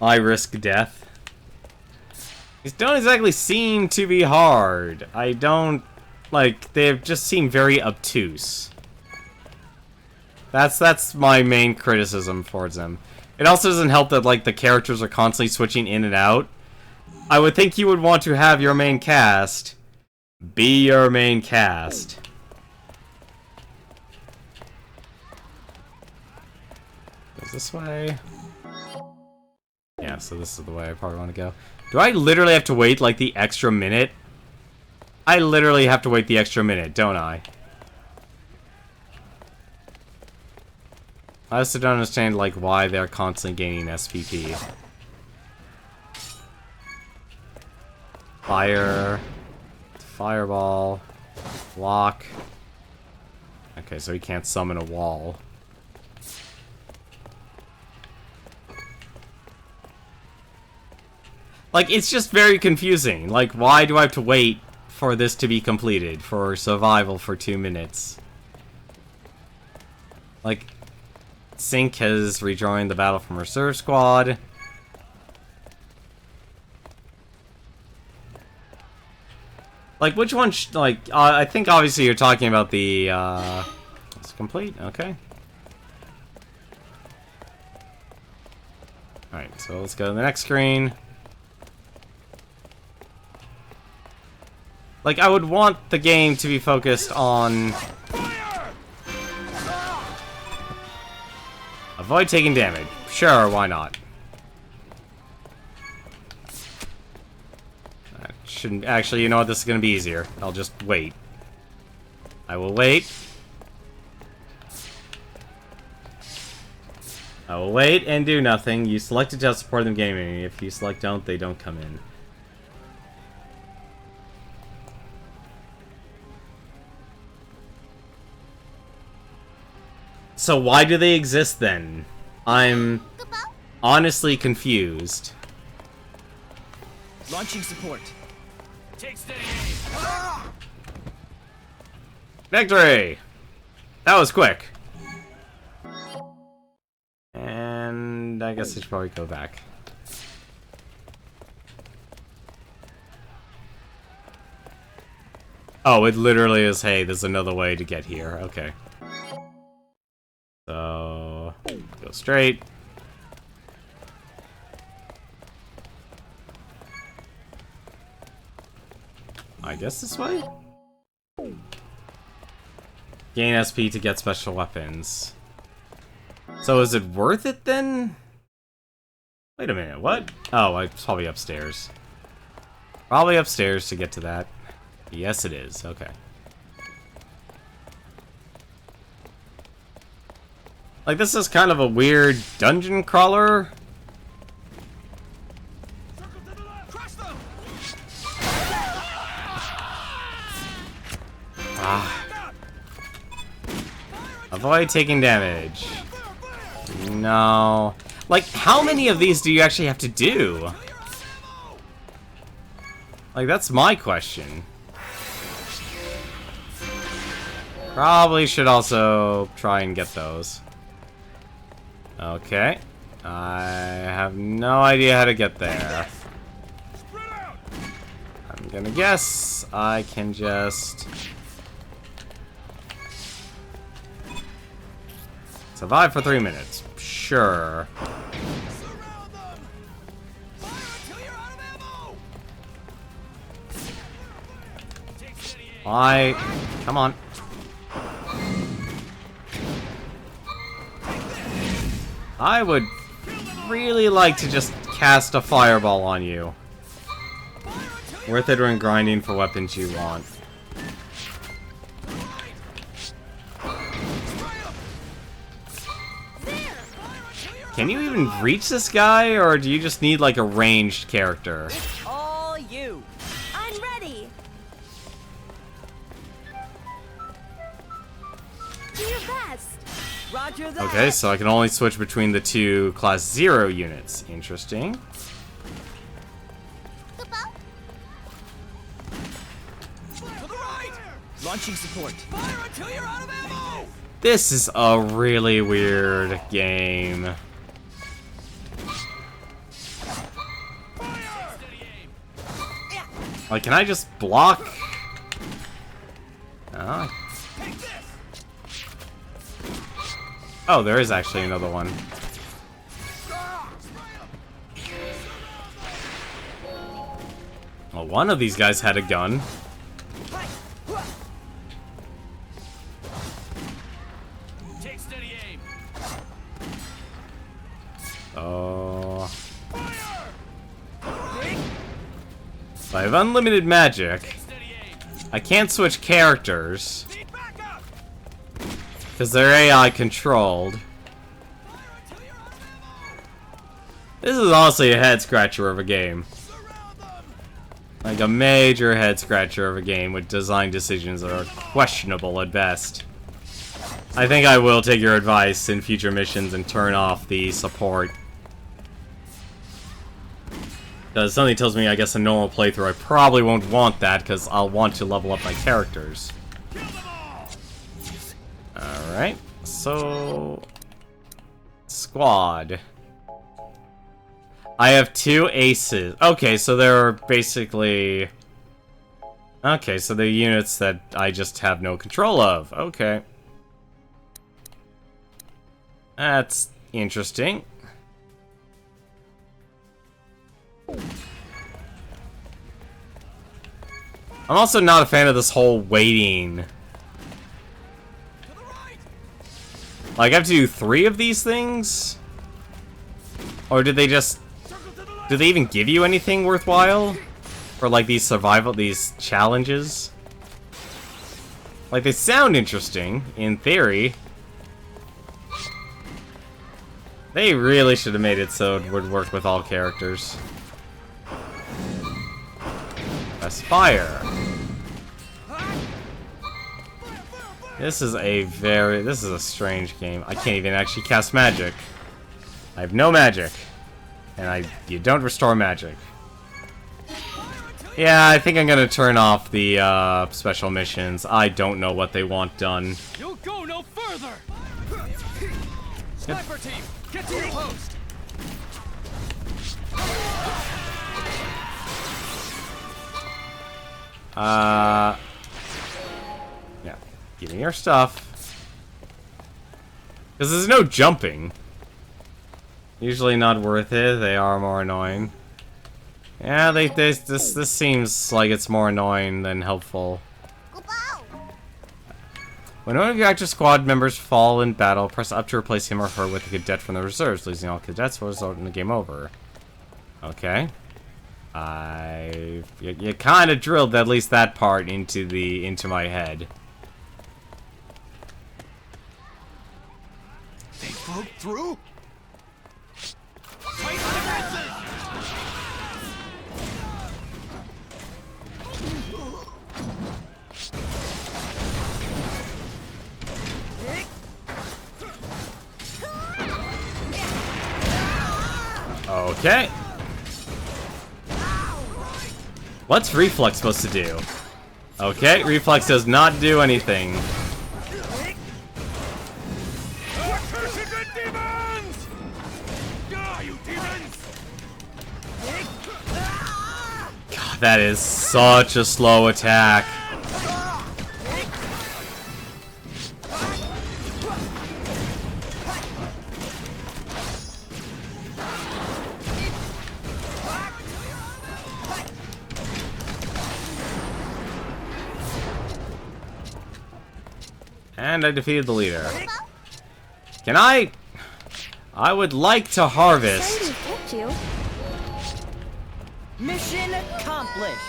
I risk death. These don't exactly seem to be hard. I don't... like, they just seem very obtuse. That's my main criticism towards them. It also doesn't help that, like, the characters are constantly switching in and out. I would think you would want to have your main cast be your main cast. Goes this way. Yeah, so this is the way I probably want to go. Do I literally have to wait, like, the extra minute? I literally have to wait the extra minute, don't I? I also don't understand, like, why they're constantly gaining SPP. Fire. Fireball. Block. Okay, so he can't summon a wall. Like, it's just very confusing. Like, why do I have to wait for this to be completed? For survival for 2 minutes? Like, Sync has rejoined the battle from Reserve Squad. Like, which one I think obviously you're talking about the, it's complete, okay. Alright, so let's go to the next screen. Like, I would want the game to be focused on... avoid taking damage. Sure, why not? That shouldn't... actually, you know what? This is gonna be easier. I'll just wait. I will wait. I will wait and do nothing. You selected to support them gaming. If you select don't, they don't come in. So why do they exist then? I'm honestly confused. Launching support. Take steady. Victory! That was quick. And I guess I should probably go back. Oh, it literally is, hey, there's another way to get here. Okay. So, go straight. I guess this way? Gain SP to get special weapons. So is it worth it then? Wait a minute, what? Oh, it's probably upstairs. Probably upstairs to get to that. Yes, it is. Okay. Like, this is kind of a weird dungeon crawler. Ah. Avoid taking damage. No. Like, how many of these do you actually have to do? Like, that's my question. Probably should also try and get those. Okay. I have no idea how to get there. I'm gonna guess I can just... survive for 3 minutes. Sure. Come on. I would really like to just cast a fireball on you. Worth it when grinding for weapons you want. Can you even reach this guy, or do you just need like a ranged character? It's all you. I'm ready. Do your best. Roger that. Okay, so I can only switch between the two Class 0 units. Interesting. Launching support. Fire until you're out of ammo. This is a really weird game. Like, can I just block? Oh, there is actually another one. Well, one of these guys had a gun. Oh. I have unlimited magic. I can't switch characters because they're AI controlled. This is honestly a head scratcher of a game. Like a major head scratcher of a game with design decisions that are questionable at best. I think I will take your advice in future missions and turn off the support. Because something tells me, I guess, a normal playthrough, I probably won't want that, because I'll want to level up my characters. Alright, so... Squad. I have 2 aces. Okay, so they're basically... Okay, so they're units that I just have no control of. Okay. That's interesting. I'm also not a fan of this whole waiting. Like, I have to do 3 of these things? Or did they just... Do they even give you anything worthwhile? For, like, these these challenges? Like, they sound interesting, in theory. They really should have made it so it would work with all characters. Aspire. This is a strange game. I can't even actually cast magic. I have no magic. And you don't restore magic. Yeah, I think I'm gonna turn off the special missions. I don't know what they want done. You'll go no further. Sniper team, get to your post. Yeah, give me your stuff. Because there's no jumping. Usually not worth it, they are more annoying. Yeah, this seems like it's more annoying than helpful. When one of your active squad members fall in battle, press up to replace him or her with a cadet from the reserves. Losing all cadets will result in the game over. Okay. You kind of drilled at least that part into my head. They broke through? Okay. What's Reflex supposed to do? Okay, Reflex does not do anything. God, that is such a slow attack. And I defeated the leader. Can I? I would like to harvest. Mission accomplished.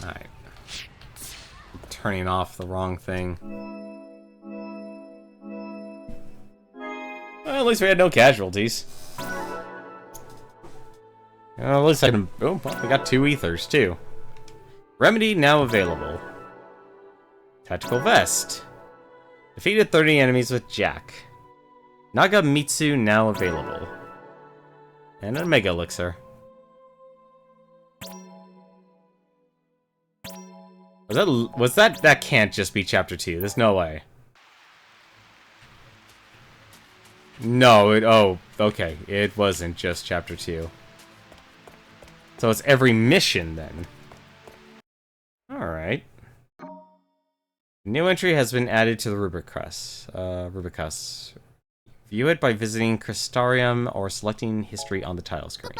Alright. Turning off the wrong thing. Well, at least we had no casualties. At least I can. Oh, well, we got 2 ethers too. Remedy now available. Tactical Vest. Defeated 30 enemies with Jack. Nagamitsu now available. And a Mega Elixir. That can't just be Chapter 2. There's no way. No, oh, okay. It wasn't just Chapter 2. So it's every mission, then. Alright. New entry has been added to the Rubicus. View it by visiting Crystarium or selecting history on the title screen.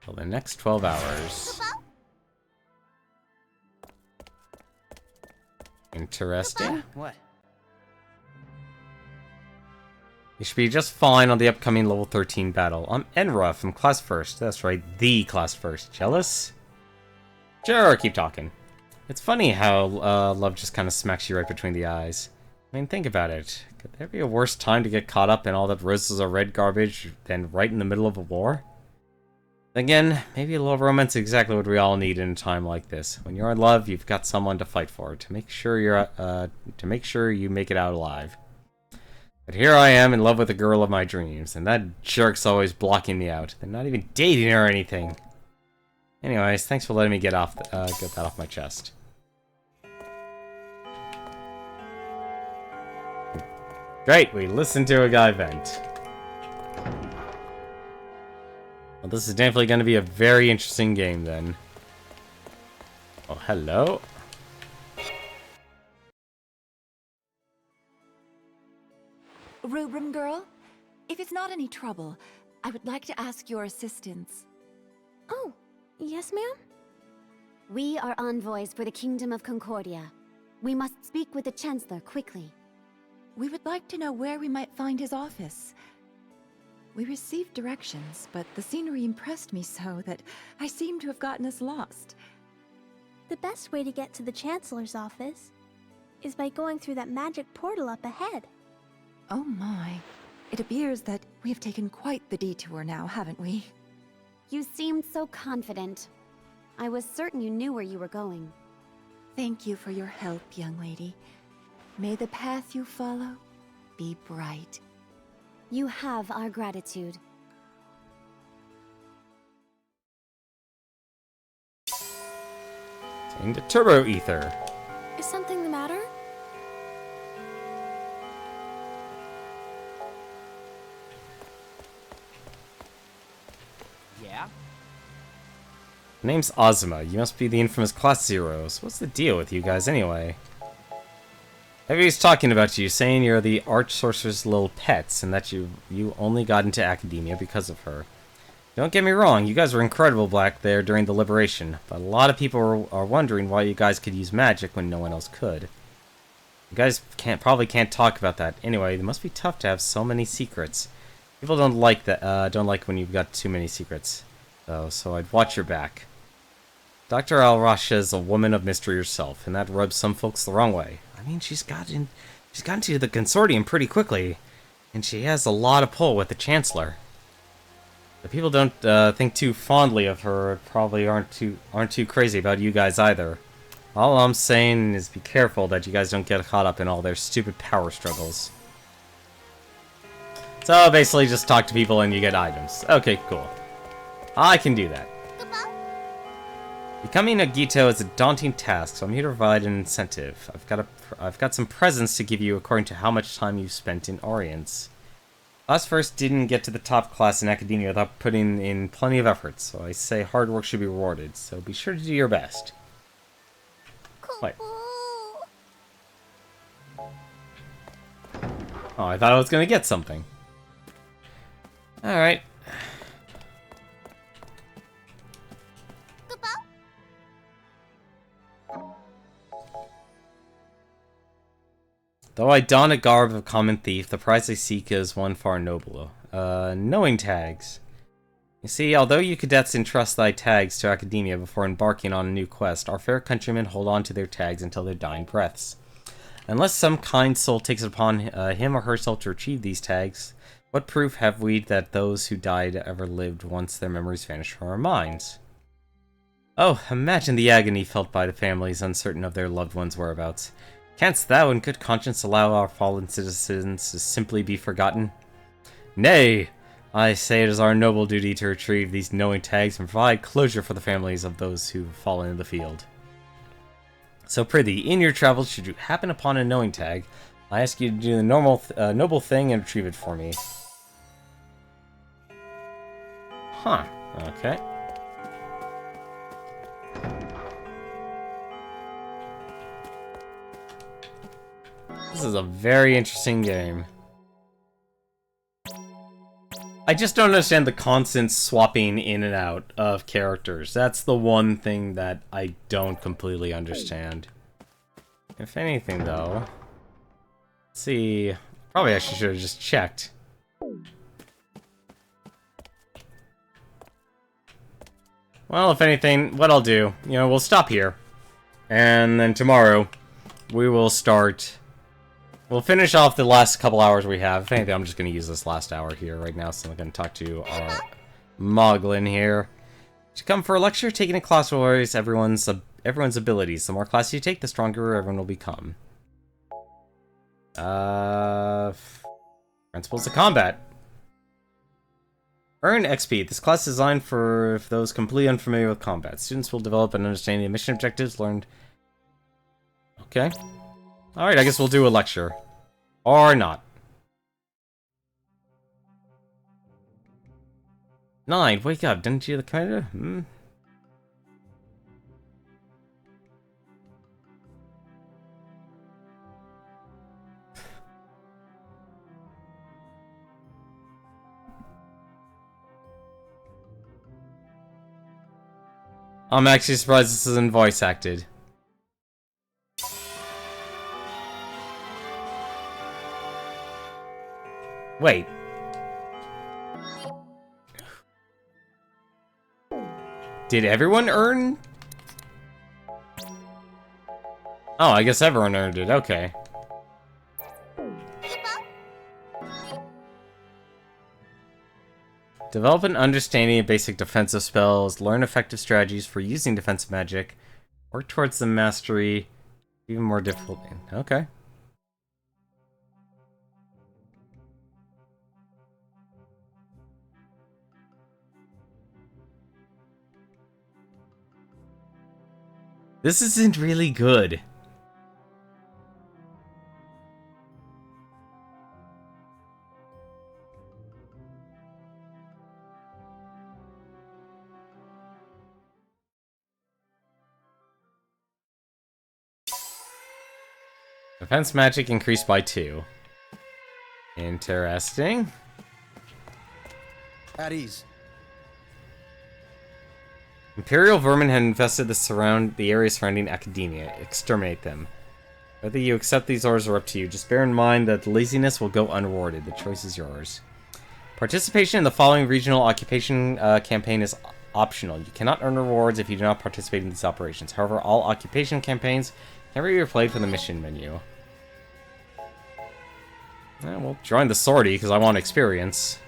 For the next 12 hours. Interesting. What? You should be just fine on the upcoming level 13 battle. I'm Enra from Class First. That's right, the Class First. Jealous? Sure, keep talking. It's funny how love just kind of smacks you right between the eyes. I mean, think about it. Could there be a worse time to get caught up in all that roses are red garbage than right in the middle of a war? Again, maybe a little romance is exactly what we all need in a time like this. When you're in love, you've got someone to fight for, to make sure you make it out alive. But here I am in love with the girl of my dreams, and that jerk's always blocking me out. They're not even dating or anything. Anyways, thanks for letting me get that off my chest. Great, we listened to a guy vent. Well, this is definitely going to be a very interesting game then. Oh, hello. Rubrum girl, if it's not any trouble, I would like to ask your assistance. Oh, yes, ma'am? We are envoys for the Kingdom of Concordia. We must speak with the Chancellor quickly. We would like to know where we might find his office. We received directions, but the scenery impressed me so that I seem to have gotten us lost. The best way to get to the Chancellor's office is by going through that magic portal up ahead. Oh my. It appears that we have taken quite the detour now, haven't we? You seemed so confident. I was certain you knew where you were going. Thank you for your help, young lady. May the path you follow be bright. You have our gratitude. Into Turbo Ether. Is something the matter? Yeah? Name's Ozma. You must be the infamous Class Zeros. What's the deal with you guys anyway? Everybody's talking about you, saying you're the arch sorcerer's little pets, and that you only got into academia because of her. Don't get me wrong, you guys were incredible back there during the liberation, but a lot of people are wondering why you guys could use magic when no one else could. You guys probably can't talk about that. Anyway, it must be tough to have so many secrets. People don't like that. Don't like when you've got too many secrets, though. So I'd watch your back. Dr. Al-Rasha is a woman of mystery herself, and that rubs some folks the wrong way. I mean, she's gotten to the consortium pretty quickly, and she has a lot of pull with the Chancellor. The people don't think too fondly of her. Probably aren't too crazy about you guys either. All I'm saying is be careful that you guys don't get caught up in all their stupid power struggles. So basically, just talk to people and you get items. Okay, cool. I can do that. Becoming a Gito is a daunting task, so I'm here to provide an incentive. I've got some presents to give you according to how much time you've spent in Orience. Us first didn't get to the top class in academia without putting in plenty of effort, so I say hard work should be rewarded, so be sure to do your best. Wait. Oh, I thought I was gonna get something. Alright. Though I don a garb of common thief, the prize I seek is one far nobler. Knowing tags. You see, although you cadets entrust thy tags to academia before embarking on a new quest, our fair countrymen hold on to their tags until their dying breaths. Unless some kind soul takes it upon him or herself to retrieve these tags, what proof have we that those who died ever lived once their memories vanished from our minds? Oh, imagine the agony felt by the families uncertain of their loved ones' whereabouts. Canst thou in good conscience allow our fallen citizens to simply be forgotten? Nay! I say it is our noble duty to retrieve these knowing tags and provide closure for the families of those who have fallen in the field. So prithee, in your travels, should you happen upon a knowing tag, I ask you to do the noble thing and retrieve it for me. Huh. Okay. This is a very interesting game. I just don't understand the constant swapping in and out of characters. That's the one thing that I don't completely understand. If anything, though... Let's see... Probably actually should have just checked. Well, if anything, what I'll do, you know, we'll stop here. And then tomorrow, we will start... We'll finish off the last couple hours we have. If anything, I'm just going to use this last hour here right now, so I'm going to talk to our Moglin here. To come for a lecture, taking a class will raise everyone's abilities. The more classes you take, the stronger everyone will become. Principles of Combat. Earn XP. This class is designed for those completely unfamiliar with combat. Students will develop an understanding of mission objectives learned. Okay. Alright, I guess we'll do a lecture. Or not. 9, wake up. Didn't you the commander? I'm actually surprised this isn't voice acted. Wait. Did everyone earn? Oh, I guess everyone earned it. Okay. Develop an understanding of basic defensive spells, learn effective strategies for using defensive magic, work towards the mastery, even more difficult. Okay. This isn't really good. Defense magic increased by 2. Interesting. At ease. Imperial vermin had infested the area surrounding Academia. Exterminate them. Whether you accept these orders are up to you. Just bear in mind that laziness will go unrewarded. The choice is yours. Participation in the following regional occupation campaign is optional. You cannot earn rewards if you do not participate in these operations. However, all occupation campaigns can be replayed from the mission menu. We'll join the sortie because I want experience.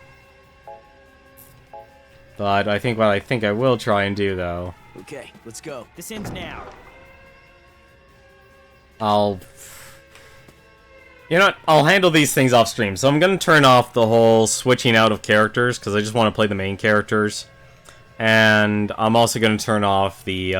But I think what I will try and do, though... Okay, let's go. This ends now. You know what? I'll handle these things off stream. So I'm going to turn off the whole switching out of characters, because I just want to play the main characters. And I'm also going to turn off the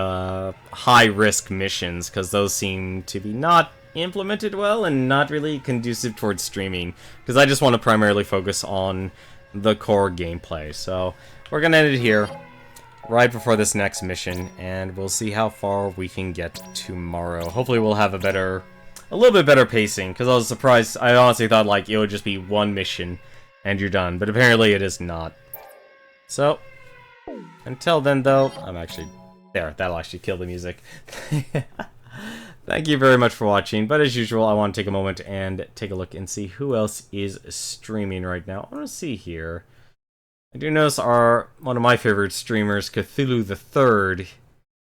high-risk missions, because those seem to be not implemented well and not really conducive towards streaming. Because I just want to primarily focus on the core gameplay. So we're going to end it here, right before this next mission, and we'll see how far we can get tomorrow. Hopefully we'll have a little bit better pacing, because I was surprised. I honestly thought, like, it would just be one mission and you're done, but apparently it is not. So, until then, though, that'll actually kill the music. Thank you very much for watching, but as usual, I want to take a moment and take a look and see who else is streaming right now. I want to see here. I do notice one of my favorite streamers, Cthulhu the Third,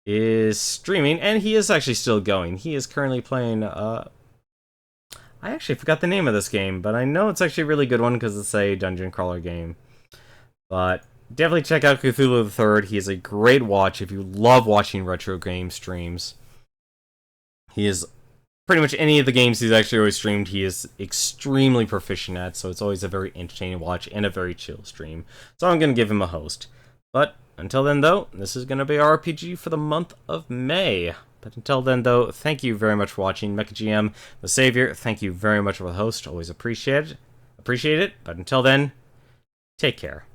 is streaming, and he is actually still going. He is currently playing, I actually forgot the name of this game, but I know it's actually a really good one because it's a dungeon crawler game. But definitely check out Cthulhu the Third. He is a great watch if you love watching retro game streams. He is pretty much any of the games he's actually always streamed, he is extremely proficient at, so it's always a very entertaining watch and a very chill stream. So I'm going to give him a host. But until then, though, this is going to be our RPG for the month of May. But until then, though, thank you very much for watching. MechaGM, the Savior, thank you very much for the host. Always appreciate it. But until then, take care.